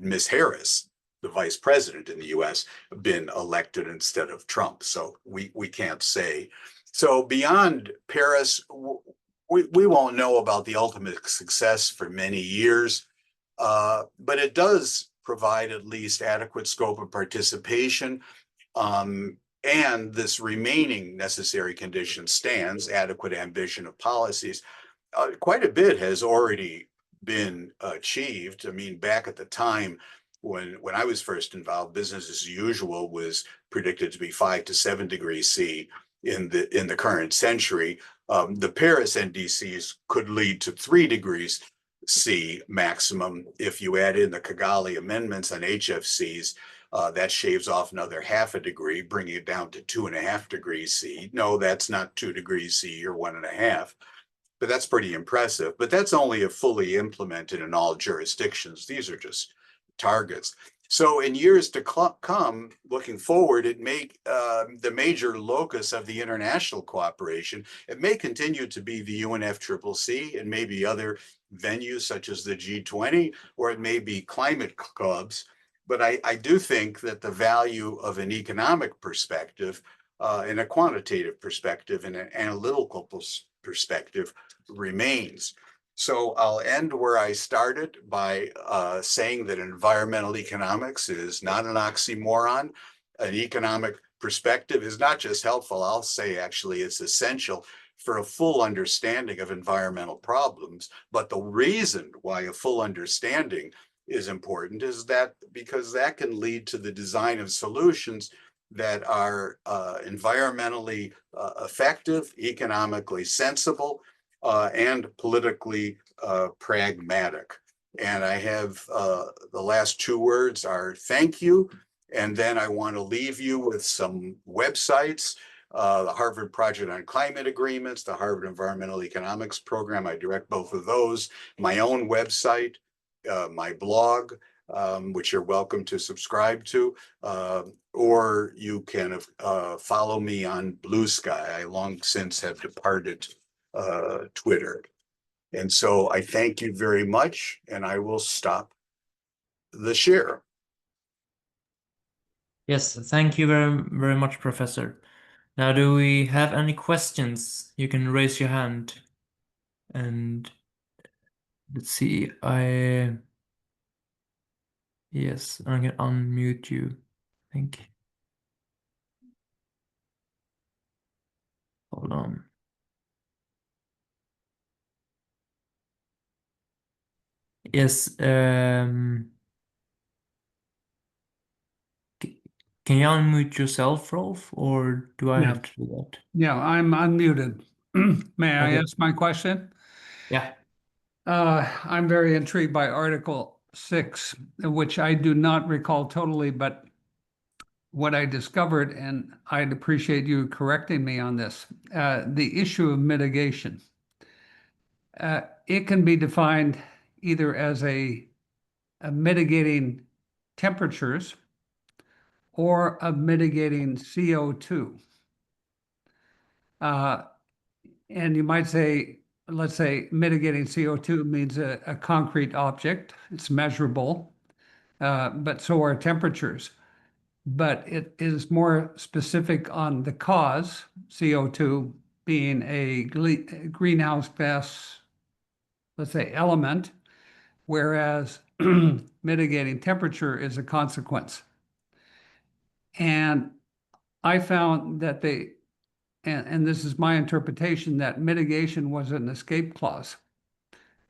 Ms. Harris, the vice president in the US, been elected instead of Trump? So we can't say. So beyond Paris, we won't know about the ultimate success for many years, but it does provide at least adequate scope of participation. And this remaining necessary condition stands, adequate ambition of policies. Quite a bit has already been achieved. I mean, back at the time when I was first involved, business as usual was predicted to be 5 to 7 degrees C in the current century. The Paris NDCs could lead to 3 degrees C maximum. If you add in the Kigali amendments on HFCs, that shaves off another 0.5 degree, bringing it down to 2.5 degrees C. No, that's not 2 degrees C or 1.5, but that's pretty impressive. But that's only if fully implemented in all jurisdictions. These are just targets. So in years to come, looking forward, it may the major locus of the international cooperation, it may continue to be the UNFCCC. It may be other venues such as the G20, or it may be climate clubs. But I do think that the value of an economic perspective, and a quantitative perspective, and an analytical perspective remains. So I'll end where I started by saying that environmental economics is not an oxymoron. An economic perspective is not just helpful, I'll say actually it's essential for a full understanding of environmental problems. But the reason why a full understanding is important is that because that can lead to the design of solutions that are environmentally effective, economically sensible, and politically pragmatic. And I have the last two words are thank you. And then I want to leave you with some websites. The Harvard Project on Climate Agreements, the Harvard Environmental Economics Program, I direct both of those, my own website, my blog, which you're welcome to subscribe to, or you can follow me on Blue Sky. I long since have departed Twitter. And so I thank you very much, and I will stop the share. Yes, thank you very much, Professor. Now, do we have any questions? You can raise your hand. And let's see, yes, I can unmute you, I think. Hold on. Yes, can you unmute yourself, Rolf, or do I have to do that? Yeah, I'm unmuted. May I Okay. ask my question? Yeah. I'm very intrigued by Article 6, which I do not recall totally, but what I discovered, and I'd appreciate you correcting me on this, the issue of mitigation. It can be defined either as a mitigating temperatures or of mitigating CO2. And you might say, let's say mitigating CO2 means a concrete object, it's measurable, but so are temperatures. But it is more specific on the cause, CO2 being a greenhouse gas, let's say, element, whereas mitigating temperature is a consequence. And I found that and this is my interpretation, that mitigation was an escape clause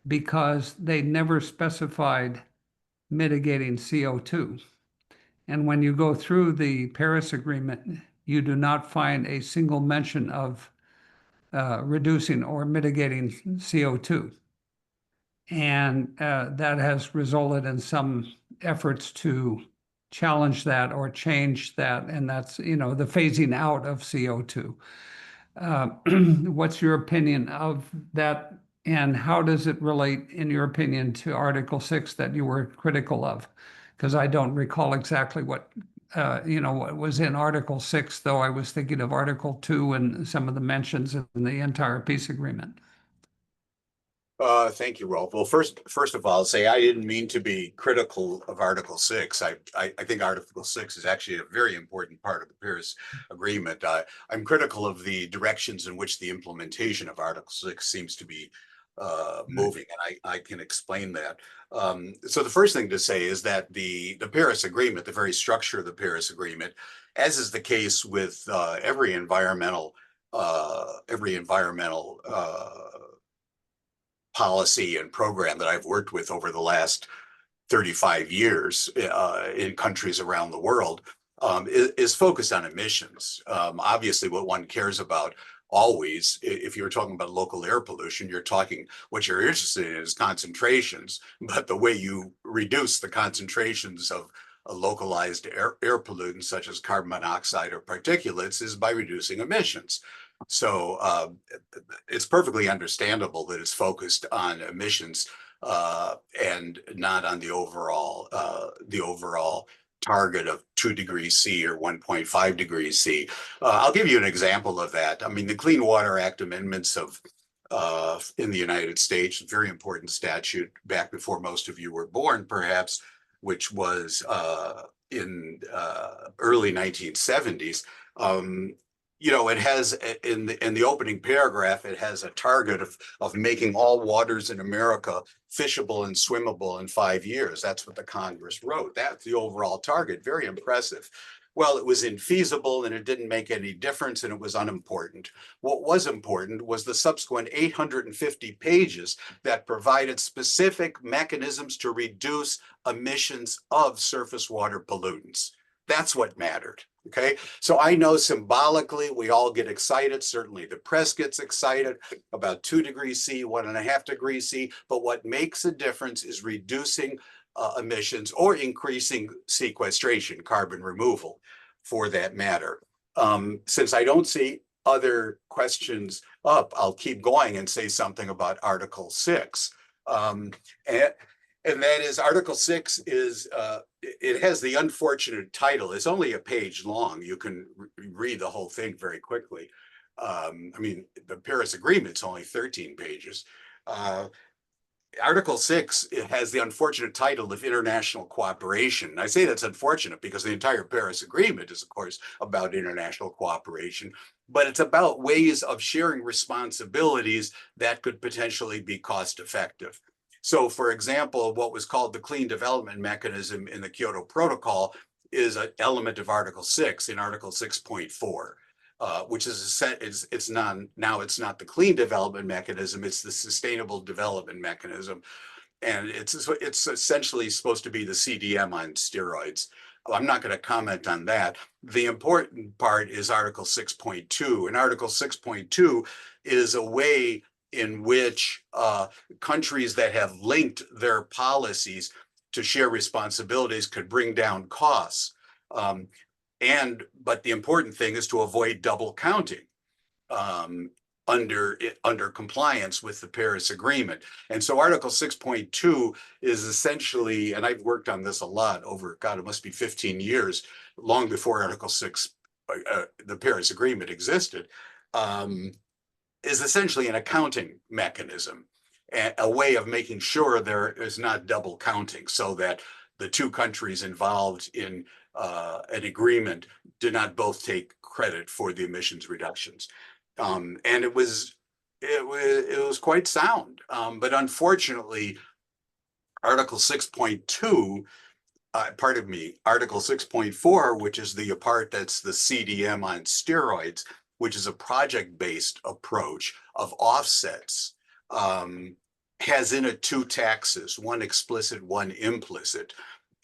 because they never specified mitigating CO2. And when you go through the Paris Agreement, you do not find a single mention of reducing or mitigating CO2. And that has resulted in some efforts to challenge that or change that. And that's, the phasing out of CO2. What's your opinion of that? And how does it relate, in your opinion, to Article 6 that you were critical of? Because I don't recall exactly what was in Article 6, though I was thinking of Article 2 and some of the mentions in the entire peace agreement. Thank you, Rolf. Well, first of all, I'll say I didn't mean to be critical of Article 6. I think Article 6 is actually a very important part of the Paris Agreement. I'm critical of the directions in which the implementation of Article 6 seems to be moving, and I can explain that. So the first thing to say is that the Paris Agreement, the very structure of the Paris Agreement, as is the case with every environmental policy and program that I've worked with over the last 35 years in countries around the world, is focused on emissions. Obviously, what one cares about always, if you're talking about local air pollution, what you're interested in is concentrations, but the way you reduce the concentrations of localized air pollutants such as carbon monoxide or particulates is by reducing emissions. So it's perfectly understandable that it's focused on emissions and not on the overall target of 2 degrees C or 1.5 degrees C. I'll give you an example of that. I mean, the Clean Water Act amendments in the United States, a very important statute back before most of you were born, perhaps, which was in early 1970s. it has in the opening paragraph, it has a target of making all waters in America fishable and swimmable in 5 years. That's what the Congress wrote. That's the overall target. Very impressive. Well, it was infeasible and it didn't make any difference and it was unimportant. What was important was the subsequent 850 pages that provided specific mechanisms to reduce emissions of surface water pollutants. That's what mattered. Okay, so I know symbolically we all get excited. Certainly the press gets excited about 2 degrees C, 1.5 degrees C. But what makes a difference is reducing emissions or increasing sequestration, carbon removal for that matter. Since I don't see other questions up, I'll keep going and say something about Article 6. And that is Article 6 is, it has the unfortunate title. It's only a page long. You can read the whole thing very quickly. I mean, the Paris Agreement's only 13 pages. Article 6, it has the unfortunate title of international cooperation. And I say that's unfortunate because the entire Paris Agreement is, of course, about international cooperation, but it's about ways of sharing responsibilities that could potentially be cost effective. So, for example, what was called the Clean Development Mechanism in the Kyoto Protocol is an element of Article 6 in Article 6.4. Which is it's not the Clean Development Mechanism, it's the Sustainable Development Mechanism, and it's essentially supposed to be the CDM on steroids. I'm not going to comment on that. The important part is Article 6.2, and Article 6.2 is a way in which countries that have linked their policies to share responsibilities could bring down costs. But the important thing is to avoid double counting under compliance with the Paris Agreement. And so Article 6.2 is essentially, and I've worked on this a lot over, God, it must be 15 years, long before Article 6, the Paris Agreement existed, is essentially an accounting mechanism, a way of making sure there is not double counting so that the 2 countries involved in an agreement did not both take credit for the emissions reductions. And it was quite sound. But unfortunately, Article 6.2, Article 6.4, which is the part that's the CDM on steroids, which is a project-based approach of offsets, has in it 2 taxes, one explicit, one implicit.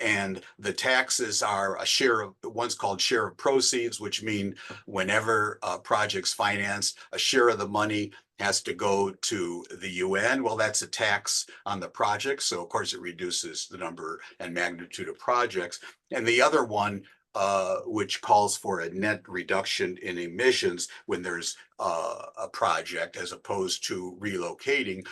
And the taxes are a share of, one's called share of proceeds, which mean whenever a project's financed, a share of the money has to go to the UN. Well, that's a tax on the project. So of course it reduces the number and magnitude of projects. And the other one, which calls for a net reduction in emissions when there's a project as opposed to relocating,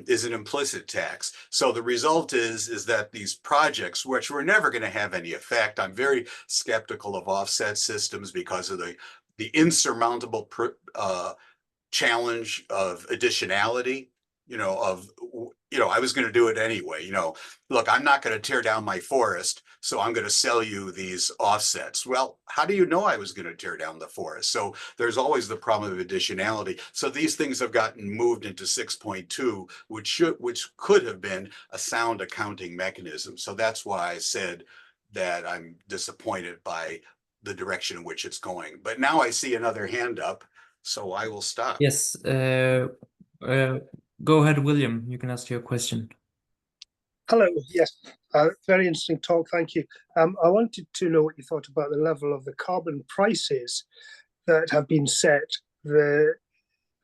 is an implicit tax. So the result is that these projects, which were never going to have any effect, I'm very skeptical of offset systems because of the insurmountable challenge of additionality, I was going to do it anyway. Look, I'm not going to tear down my forest, so I'm going to sell you these offsets. Well, how do you know I was going to tear down the forest? So there's always the problem of additionality. So these things have gotten moved into 6.2, which could have been a sound accounting mechanism. So that's why I said that I'm disappointed by the direction in which it's going. But now I see another hand up, so I will stop. Yes, go ahead, William. You can ask your question. Hello. Yes, very interesting talk. Thank you. I wanted to know what you thought about the level of the carbon prices that have been set. They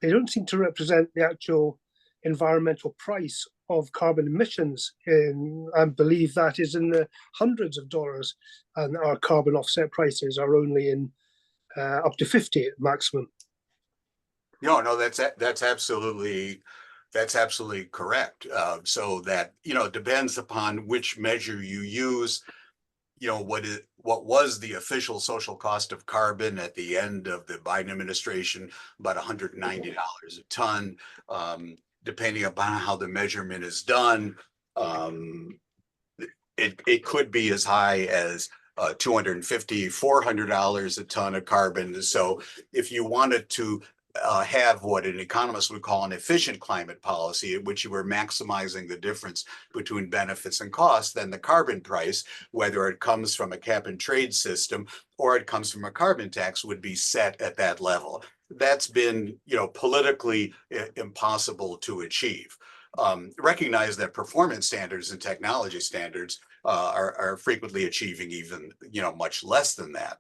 don't seem to represent the actual environmental price of carbon emissions. I believe that is in the hundreds of dollars, and our carbon offset prices are only in up to 50 at maximum. No, that's absolutely correct. So that, it depends upon which measure you use. What was the official social cost of carbon at the end of the Biden administration, about $190 a ton, depending upon how the measurement is done. It could be as high as $250, $400 a ton of carbon. So if you wanted to have what an economist would call an efficient climate policy, in which you were maximizing the difference between benefits and costs, then the carbon price, whether it comes from a cap and trade system or it comes from a carbon tax, would be set at that level. That's been, politically impossible to achieve. Recognize that performance standards and technology standards are frequently achieving even, much less than that.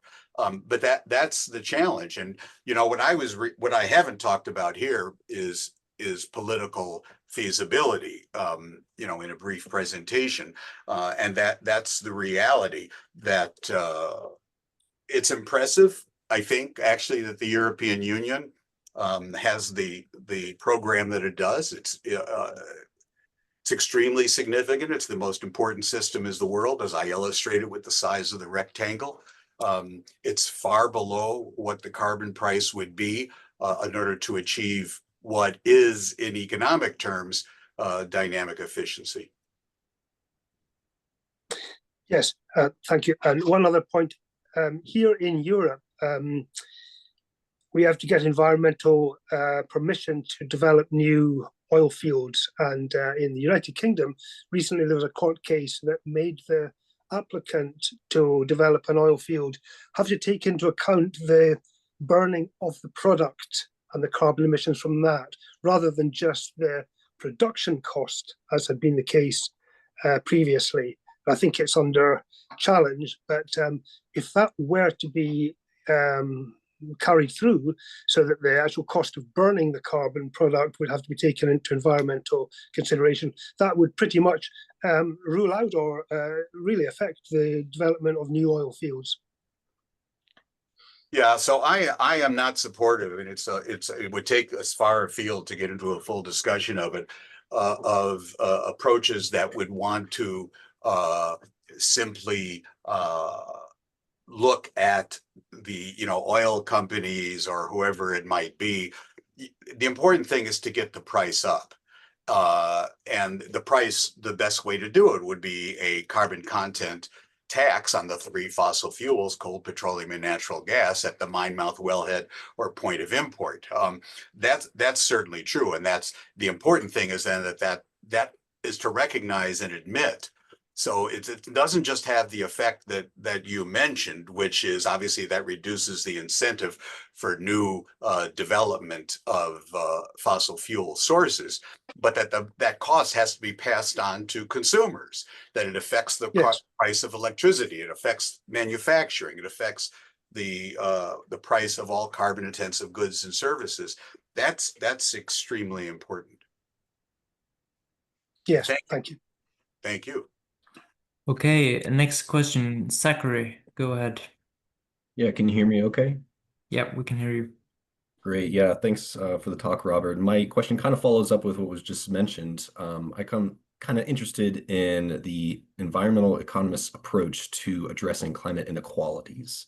But that's the challenge. And, what I haven't talked about here is political feasibility, in a brief presentation. And that's the reality that it's impressive, I think, actually, that the European Union has the program that it does. It's extremely significant. It's the most important system in the world, as I illustrated with the size of the rectangle. It's far below what the carbon price would be in order to achieve what is, in economic terms, dynamic efficiency. Yes, thank you. And one other point, here in Europe, we have to get environmental permission to develop new oil fields. And in the United Kingdom, recently there was a court case that made the applicant to develop an oil field have to take into account the burning of the product and the carbon emissions from that, rather than just the production cost, as had been the case previously. I think it's under challenge, but if that were to be carried through, so that the actual cost of burning the carbon product would have to be taken into environmental consideration, that would pretty much rule out or really affect the development of new oil fields. Yeah, so I am not supportive, and it would take us far afield to get into a full discussion of it, of approaches that would want to simply look at the oil companies or whoever it might be. The important thing is to get the price up, and the best way to do it would be a carbon content tax on the three fossil fuels, coal, petroleum, and natural gas, at the mine mouth, wellhead, or point of import. That's certainly true, and that's the important thing, is then that is to recognize and admit. So it doesn't just have the effect that you mentioned, which is obviously that reduces the incentive for new development of fossil fuel sources, but that cost has to be passed on to consumers, that it affects the price of electricity, it affects manufacturing, it affects the price of all carbon intensive goods and services. That's extremely important. Yes, thank you. Thank you. Okay, next question, Zachary, go ahead. Yeah, can you hear me okay? Yeah, we can hear you. Great. Yeah, thanks for the talk, Robert. My question kind of follows up with what was just mentioned. I come kind of interested in the environmental economist's approach to addressing climate inequalities.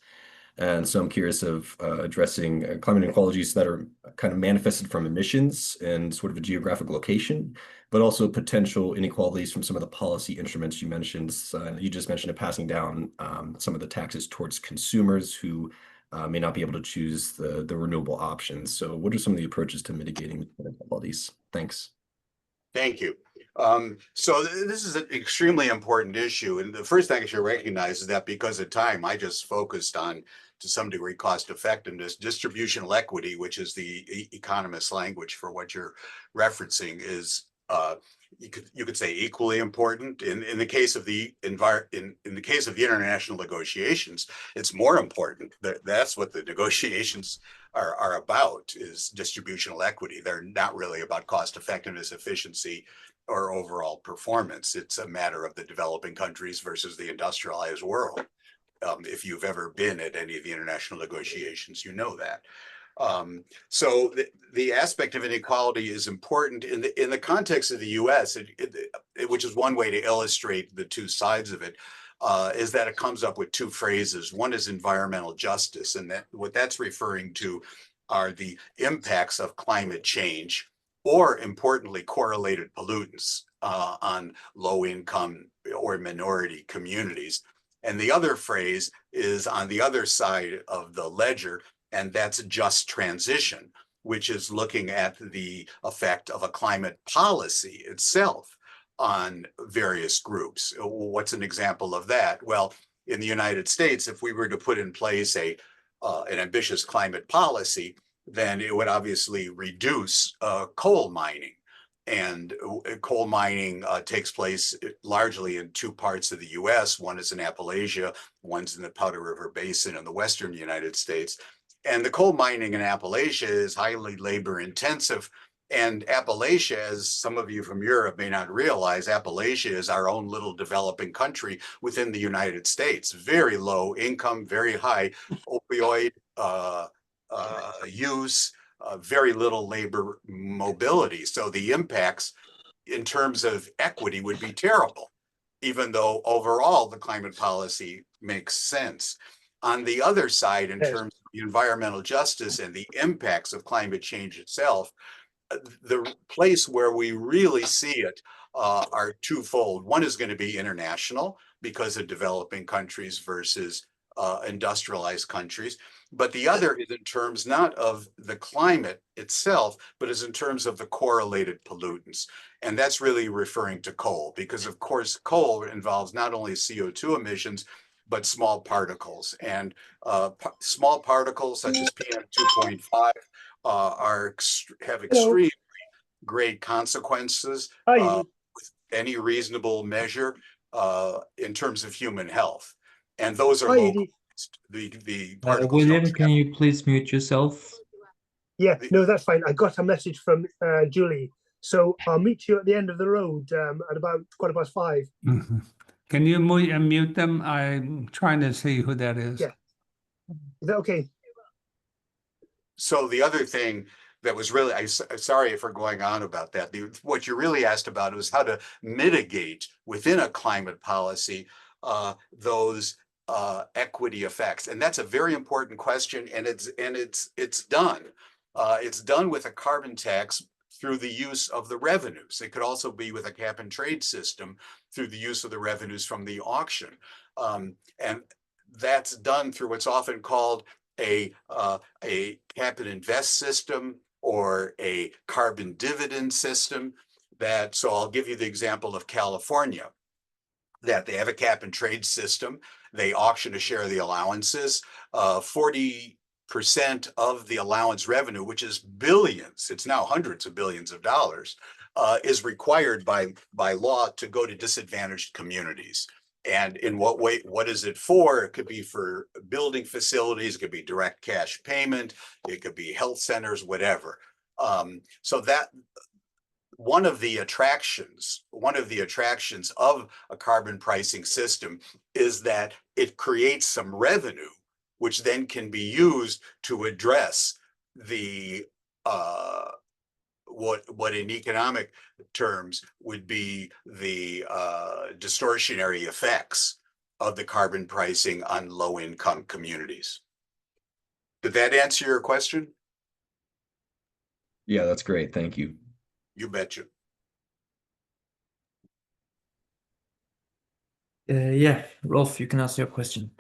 And so I'm curious of addressing climate inequalities that are kind of manifested from emissions and sort of a geographic location, but also potential inequalities from some of the policy instruments you mentioned. You just mentioned passing down some of the taxes towards consumers who may not be able to choose the renewable options. So what are some of the approaches to mitigating inequalities? Thanks. Thank you. So this is an extremely important issue. And the first thing I should recognize is that because of time, I just focused on, to some degree, cost effectiveness. Distributional equity, which is the economist language for what you're referencing, is you could say equally important. In the case of the in the case of the international negotiations, it's more important. That's what the negotiations are about, is distributional equity. They're not really about cost effectiveness, efficiency, or overall performance. It's a matter of the developing countries versus the industrialized world. If you've ever been at any of the international negotiations, you know that. So the aspect of inequality is important in the context of the U.S., which is one way to illustrate the two sides of it, is that it comes up with two phrases. One is environmental justice, and what that's referring to are the impacts of climate change, or importantly, correlated pollutants on low income or minority communities. And the other phrase is on the other side of the ledger, and that's just transition, which is looking at the effect of a climate policy itself on various groups. What's an example of that? Well, in the United States, if we were to put in place an ambitious climate policy, then it would obviously reduce coal mining. And coal mining takes place largely in two parts of the US. One is in Appalachia, one's in the Powder River Basin in the Western United States. And the coal mining in Appalachia is highly labor intensive. And Appalachia, as some of you from Europe may not realize, Appalachia is our own little developing country within the United States. Very low income, very high opioid use, very little labor mobility. So the impacts in terms of equity would be terrible, even though overall the climate policy makes sense. On the other side, in terms of environmental justice and the impacts of climate change itself, the place where we really see it are twofold. One is going to be international because of developing countries versus industrialized countries. But the other is in terms not of the climate itself, but is in terms of the correlated pollutants. And that's really referring to coal, because of course, coal involves not only CO2 emissions, but small particles. And small particles such as PM2.5 have extremely great consequences with any reasonable measure in terms of human health. And those are local. The particles William, can you please mute yourself? Yeah, no, that's fine. I got a message from Julie. So I'll meet you at the end of the road at about 5:15. Mhm. Can you mute them? I'm trying to see who that is. Yeah. Is that okay? So the other thing that was really, sorry for going on about that. What you really asked about was how to mitigate within a climate policy those equity effects, and that's a very important question. And it's done. It's done with a carbon tax through the use of the revenues. It could also be with a cap and trade system through the use of the revenues from the auction, and that's done through what's often called a cap and invest system or a carbon dividend system. So I'll give you the example of California, that they have a cap and trade system. They auction a share of the allowances. 40% of the allowance revenue, which is billions, it's now hundreds of billions of dollars, is required by law to go to disadvantaged communities. And in what way, what is it for? It could be for building facilities, it could be direct cash payment, it could be health centers, whatever. So that one of the attractions of a carbon pricing system is that it creates some revenue, which then can be used to address the what in economic terms would be the distortionary effects of the carbon pricing on low-income communities. Did that answer your question? Yeah, that's great. Thank you. You betcha. Yeah, Rolf, you can ask your question.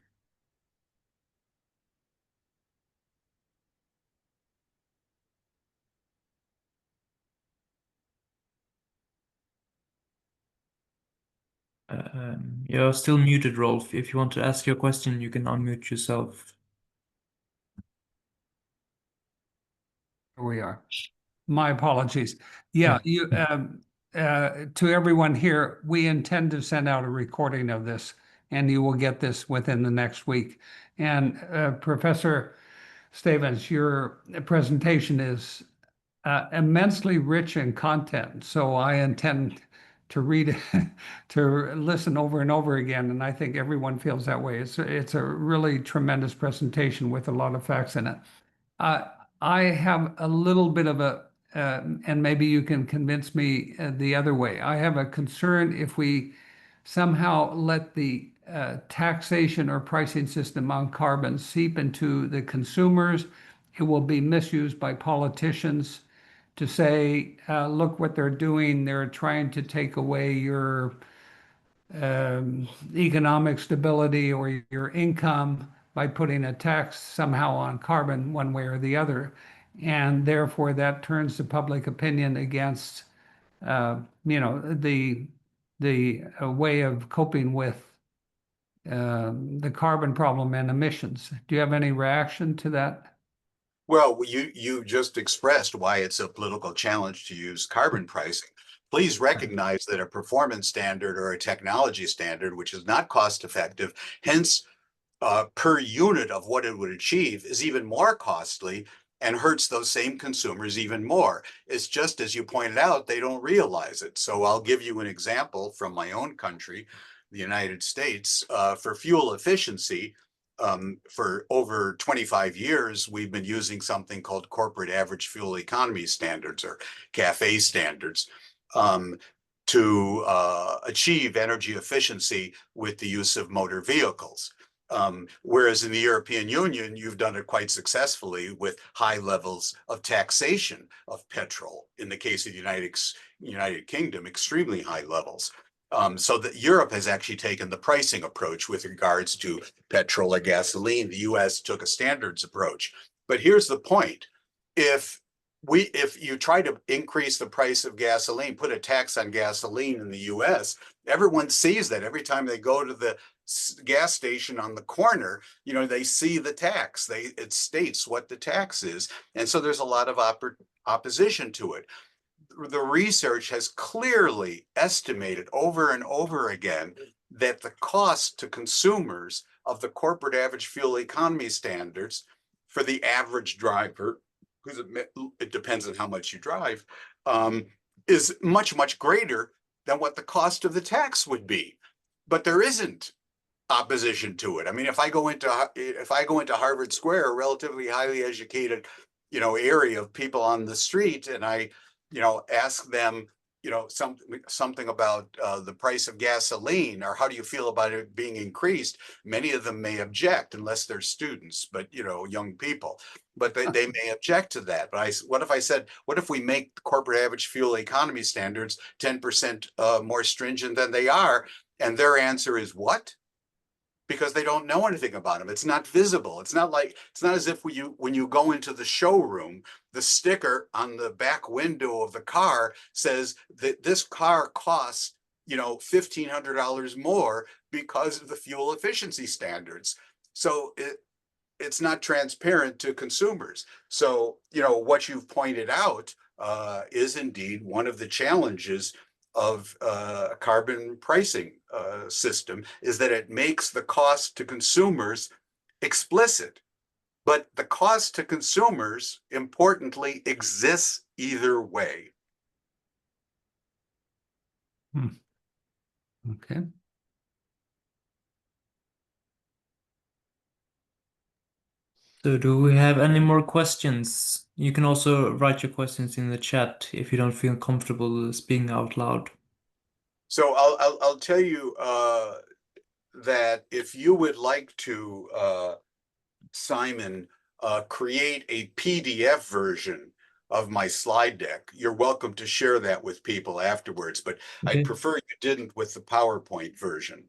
You're still muted, Rolf. If you want to ask your question, you can unmute yourself. Here we are. My apologies. Yeah, you to everyone here, we intend to send out a recording of this, and you will get this within the next week. And Professor Stavins, your presentation is immensely rich in content, so I intend to read it, to listen over and over again, and I think everyone feels that way. It's a really tremendous presentation with a lot of facts in it. I have a little bit of a, and maybe you can convince me the other way. I have a concern if we somehow let the taxation or pricing system on carbon seep into the consumers, it will be misused by politicians to say, look what they're doing. They're trying to take away your economic stability or your income by putting a tax somehow on carbon one way or the other. And therefore that turns the public opinion against, the way of coping with the carbon problem and emissions. Do you have any reaction to that? Well, you just expressed why it's a political challenge to use carbon pricing. Please recognize that a performance standard or a technology standard, which is not cost effective, hence per unit of what it would achieve, is even more costly and hurts those same consumers even more. It's just as you pointed out, they don't realize it. So I'll give you an example from my own country, the United States. For fuel efficiency, for over 25 years, we've been using something called corporate average fuel economy standards, or CAFE standards, to achieve energy efficiency with the use of motor vehicles. Whereas in the European Union, you've done it quite successfully with high levels of taxation of petrol. In the case of the United Kingdom, extremely high levels. So that Europe has actually taken the pricing approach with regards to petrol or gasoline. The US took a standards approach. But here's the point. If you try to increase the price of gasoline, put a tax on gasoline in the US, everyone sees that every time they go to the gas station on the corner, they see the tax. It states what the tax is. And so there's a lot of opposition to it. The research has clearly estimated over and over again that the cost to consumers of the corporate average fuel economy standards for the average driver, because it depends on how much you drive, is much, much greater than what the cost of the tax would be. But there isn't opposition to it. I mean, if I go into Harvard Square, a relatively highly educated, area of people on the street, and I ask them, something about the price of gasoline, or how do you feel about it being increased? Many of them may object, unless they're students, but young people. But they may object to that. But what if we make the corporate average fuel economy standards 10% more stringent than they are? And their answer is what? Because they don't know anything about them. It's not visible. It's not as if when you go into the showroom, the sticker on the back window of the car says that this car costs, $1,500 more because of the fuel efficiency standards. So it's not transparent to consumers. So, what you've pointed out is indeed one of the challenges of a carbon pricing system, is that it makes the cost to consumers explicit. But the cost to consumers, importantly, exists either way. Okay. So do we have any more questions? You can also write your questions in the chat if you don't feel comfortable speaking out loud. So I'll tell you that if you would like to, Simon, create a PDF version of my slide deck, you're welcome to share that with people afterwards, but Okay. I'd prefer you didn't with the PowerPoint version.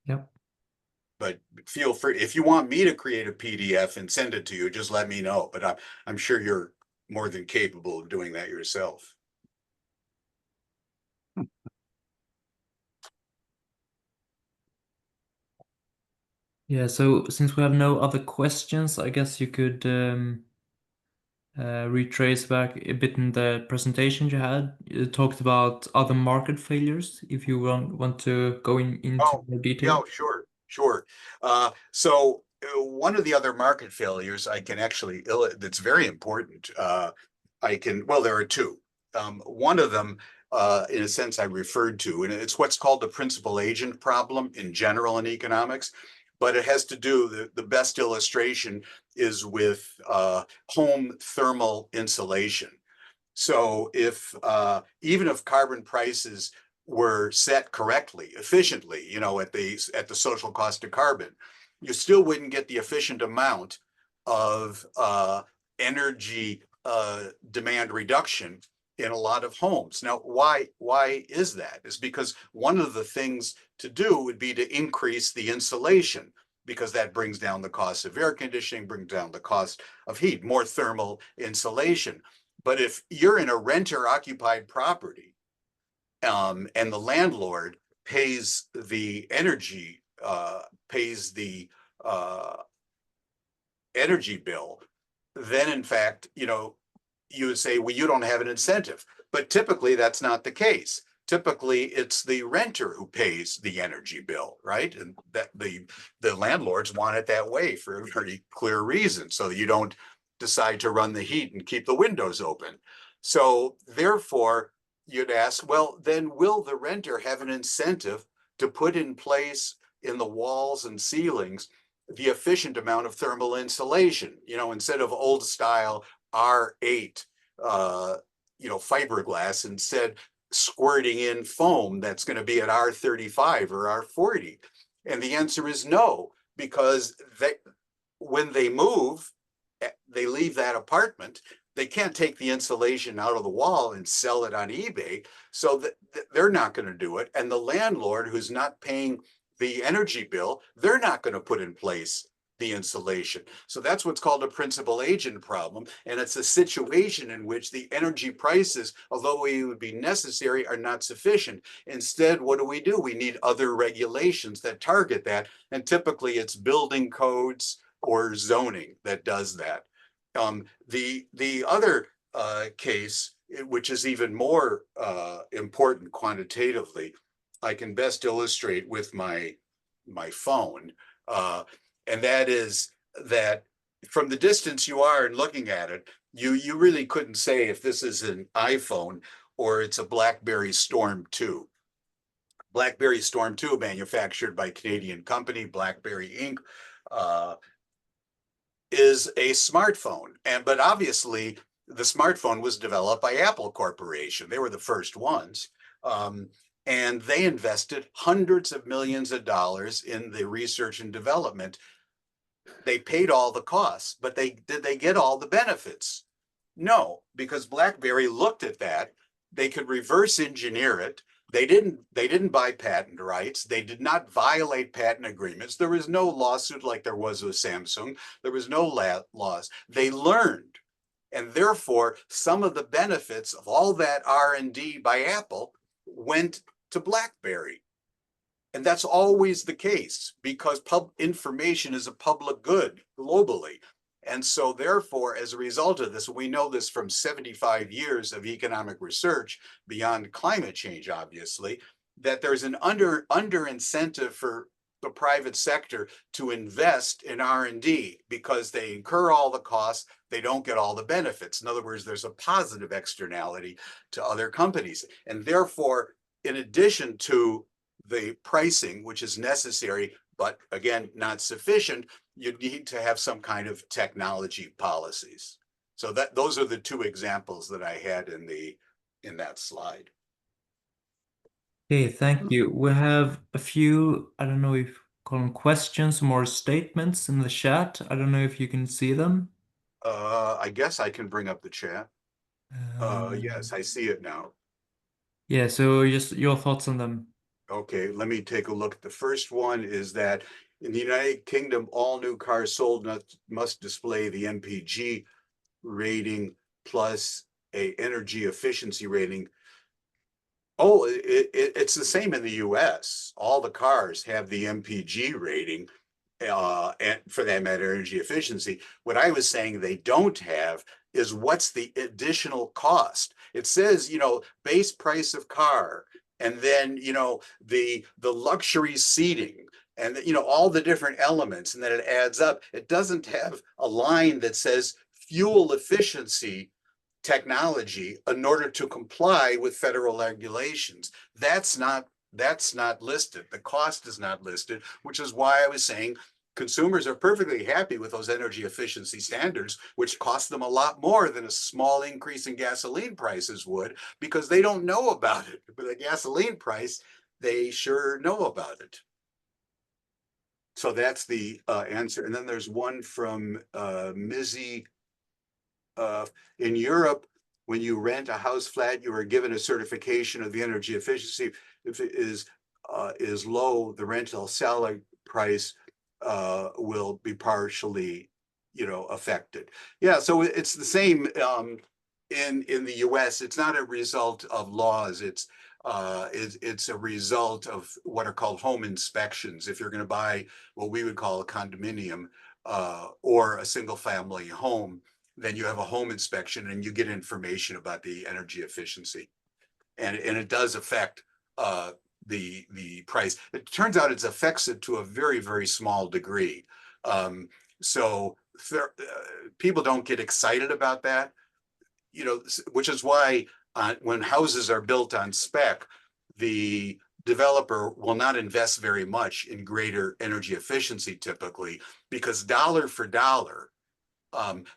Yep. But feel free, if you want me to create a PDF and send it to you, just let me know. But I'm sure you're more than capable of doing that yourself. Yeah, so since we have no other questions, I guess you could retrace back a bit in the presentation you had. You talked about other market failures, if you want to go into more detail. Yeah, sure. So one of the other market failures I can actually, that's very important. Well, there are two. One of them, in a sense, I referred to, and it's what's called the principal agent problem in general in economics. But it has to do, the best illustration is with home thermal insulation. So even if carbon prices were set correctly, efficiently, at the social cost of carbon, you still wouldn't get the efficient amount of energy demand reduction in a lot of homes. Now, why is that? Is because one of the things to do would be to increase the insulation, because that brings down the cost of air conditioning, brings down the cost of heat, more thermal insulation. But if you're in a renter-occupied property, and the landlord pays the energy energy bill, then in fact, you would say, well, you don't have an incentive. But typically that's not the case. Typically it's the renter who pays the energy bill, right? And that the landlords want it that way for a very clear reason, so that you don't decide to run the heat and keep the windows open. So therefore, you'd ask, well, then will the renter have an incentive to put in place in the walls and ceilings the efficient amount of thermal insulation, instead of old style R8, fiberglass, instead squirting in foam that's going to be at R35 or R40? And the answer is no, because when they move, they leave that apartment, they can't take the insulation out of the wall and sell it on eBay. So they're not going to do it. And the landlord who's not paying the energy bill, they're not going to put in place the insulation. So that's what's called a principal agent problem. And it's a situation in which the energy prices, although they would be necessary, are not sufficient. Instead, what do? We need other regulations that target that. And typically it's building codes or zoning that does that. The other case, which is even more important quantitatively, I can best illustrate with my phone, and that is that from the distance you are and looking at it, you really couldn't say if this is an iPhone or it's a BlackBerry Storm 2. BlackBerry Storm 2, manufactured by Canadian company BlackBerry Inc., is a smartphone, but obviously the smartphone was developed by Apple Corporation. They were the first ones, and they invested hundreds of millions of dollars in the research and development. They paid all the costs, but did they get all the benefits? No, because BlackBerry looked at that. They could reverse engineer it. They didn't buy patent rights. They did not violate patent agreements. There was no lawsuit like there was with Samsung. There was no laws. They learned, and therefore some of the benefits of all that R&D by Apple went to BlackBerry. And that's always the case, because information is a public good globally. And so therefore, as a result of this, we know this from 75 years of economic research beyond climate change, obviously, that there's an under incentive for the private sector to invest in R&D, because they incur all the costs, they don't get all the benefits. In other words, there's a positive externality to other companies. And therefore, in addition to the pricing, which is necessary, but again, not sufficient, you need to have some kind of technology policies. So those are the two examples that I had in that slide. Okay, thank you. We have a few, I don't know if you call them questions, more statements in the chat. I don't know if you can see them. I guess I can bring up the chat. Yes, I see it now. Yeah, so just your thoughts on them. Okay, let me take a look. The first one is that in the United Kingdom, all new cars sold must display the MPG rating plus a energy efficiency rating. Oh, it's the same in the US. All the cars have the MPG rating, and for that matter, energy efficiency. What I was saying they don't have is what's the additional cost. It says, base price of car, and then, the luxury seating, and, all the different elements, and then it adds up. It doesn't have a line that says fuel efficiency technology in order to comply with federal regulations. That's not listed. The cost is not listed, which is why I was saying consumers are perfectly happy with those energy efficiency standards, which cost them a lot more than a small increase in gasoline prices would, because they don't know about it. But the gasoline price, they sure know about it. So that's the answer. And then there's one from Mizzy. In Europe, when you rent a house flat, you are given a certification of the energy efficiency. If it is low, the rental selling price will be partially, affected. Yeah, so it's the same in the US. It's not a result of laws. It's a result of what are called home inspections. If you're going to buy what we would call a condominium or a single family home, then you have a home inspection and you get information about the energy efficiency. And it does affect the price. It turns out it affects it to a very, very small degree. So people don't get excited about that, which is why when houses are built on spec, the developer will not invest very much in greater energy efficiency typically, because dollar for dollar,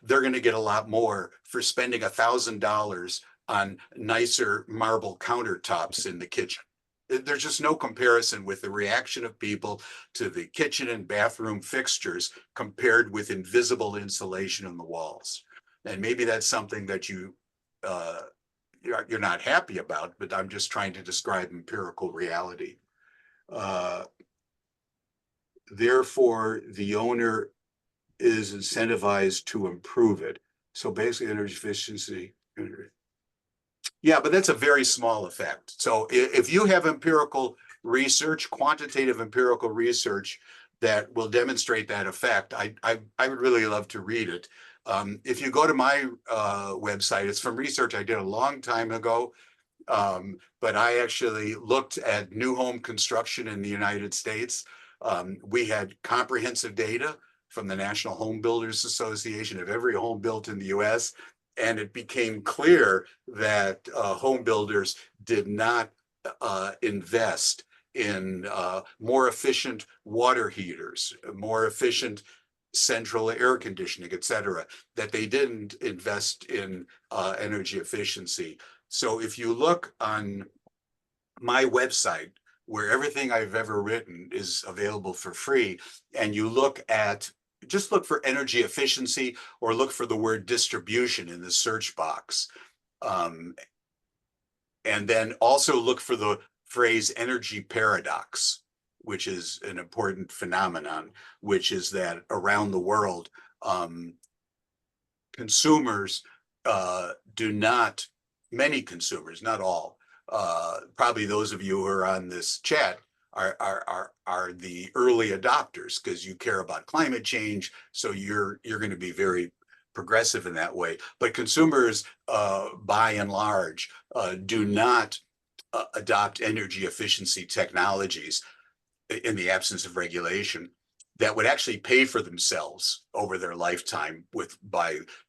they're going to get a lot more for spending $1,000 on nicer marble countertops in the kitchen. There's just no comparison with the reaction of people to the kitchen and bathroom fixtures compared with invisible insulation in the walls. And maybe that's something that you're not happy about, but I'm just trying to describe empirical reality. Therefore, the owner is incentivized to improve it. So basically energy efficiency. Yeah, but that's a very small effect. So if you have empirical research, quantitative empirical research that will demonstrate that effect, I would really love to read it. If you go to my website, it's from research I did a long time ago, but I actually looked at new home construction in the United States. We had comprehensive data from the National Home Builders Association of every home built in the US. And it became clear that home builders did not invest in more efficient water heaters, more efficient central air conditioning, et cetera, that they didn't invest in energy efficiency. So if you look on my website, where everything I've ever written is available for free, and you just look for energy efficiency or look for the word distribution in the search box. And then also look for the phrase energy paradox, which is an important phenomenon, which is that around the world, consumers many consumers, not all, probably those of you who are on this chat are the early adopters because you care about climate change. So you're going to be very progressive in that way. But consumers, by and large, do not adopt energy efficiency technologies in the absence of regulation that would actually pay for themselves over their lifetime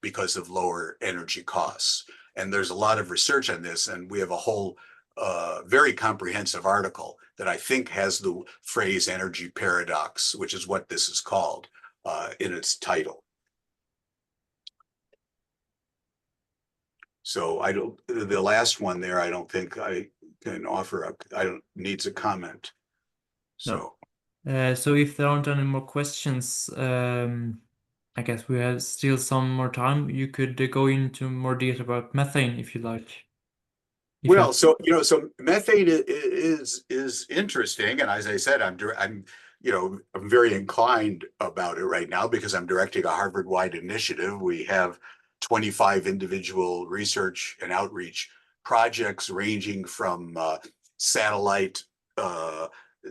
because of lower energy costs. And there's a lot of research on this, and we have a whole very comprehensive article that I think has the phrase energy paradox, which is what this is called in its title. So the last one there, I don't think I can offer up. Needs a comment. So. No. So if there aren't any more questions, I guess we have still some more time. You could go into more detail about methane if you like. So methane is interesting, and as I said, I'm very inclined about it right now because I'm directing a Harvard-wide initiative. We have 25 individual research and outreach projects ranging from satellite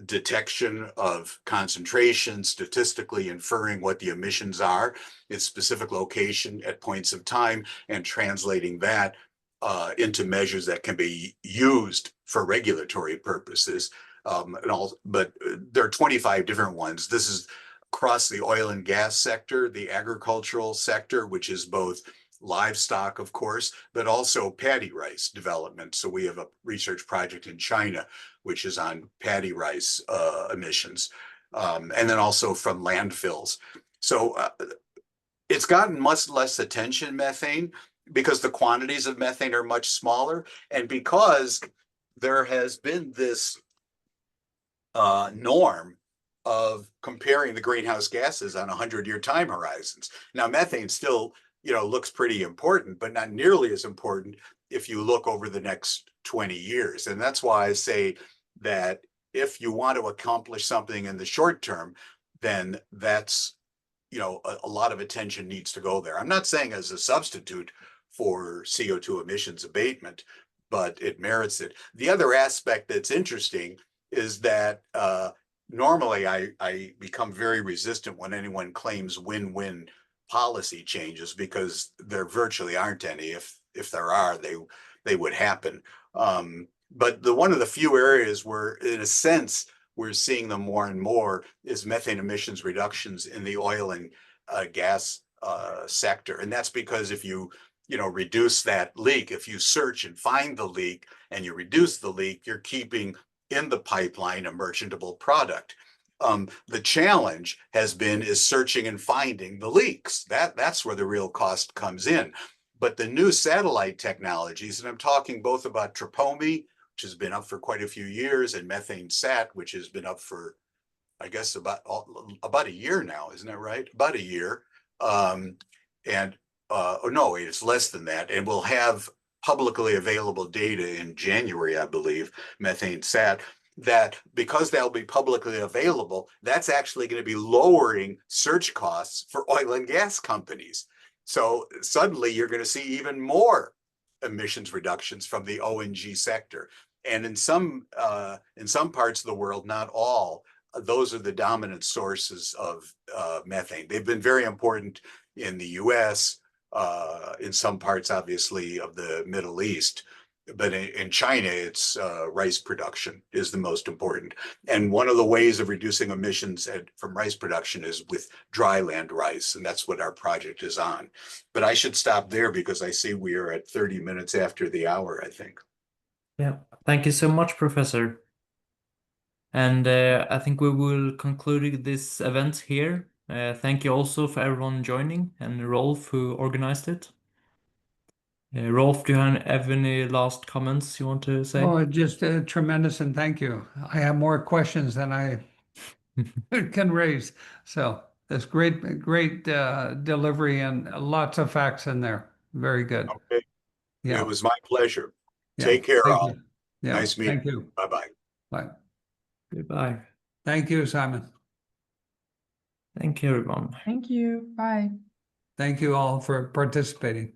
detection of concentration, statistically inferring what the emissions are in specific location at points of time, and translating that into measures that can be used for regulatory purposes. But there are 25 different ones. This is across the oil and gas sector, the agricultural sector, which is both livestock, of course, but also paddy rice development. So we have a research project in China, which is on paddy rice emissions, and then also from landfills. So it's gotten much less attention, methane, because the quantities of methane are much smaller, and because there has been this norm of comparing the greenhouse gases on 100-year time horizons. Now, methane still looks pretty important, but not nearly as important if you look over the next 20 years. And that's why I say that if you want to accomplish something in the short term, then that's, a lot of attention needs to go there. I'm not saying as a substitute for CO2 emissions abatement, but it merits it. The other aspect that's interesting is that normally I become very resistant when anyone claims win-win policy changes, because there virtually aren't any. If there are, they would happen. But one of the few areas where, in a sense, we're seeing them more and more is methane emissions reductions in the oil and gas sector. And that's because if you reduce that leak, if you search and find the leak and you reduce the leak, you're keeping in the pipeline a merchantable product. The challenge is searching and finding the leaks. That's where the real cost comes in. But the new satellite technologies, and I'm talking both about TRPOMI, which has been up for quite a few years, and methane sat, which has been up for, I guess, about a year now, isn't that right? About a year. No, wait, it's less than that. And we'll have publicly available data in January, I believe, methane sat, that because they'll be publicly available, that's actually going to be lowering search costs for oil and gas companies. So suddenly you're going to see even more emissions reductions from the O&G sector. And in some parts of the world, not all, those are the dominant sources of methane. They've been very important in the US, in some parts, obviously, of the Middle East. But in China, it's rice production is the most important. And one of the ways of reducing emissions from rice production is with dry land rice. And that's what our project is on. But I should stop there because I see we are at 30 minutes after the hour, I think. Yeah, thank you so much, Professor. And I think we will conclude this event here. Thank you also for everyone joining, and Rolf, who organized it. Rolf, do you have any last comments you want to say? Oh, just tremendous, and thank you. I have more questions than I can raise. So that's great delivery and lots of facts in there. Very good. Okay. Yeah. It was my pleasure. Yeah. Take care, Thank all. you. Yeah. Nice meeting Thank you. Bye-bye. Bye. Goodbye. Thank you, Simon. Thank you, everyone. Thank you. Bye. Thank you all for participating.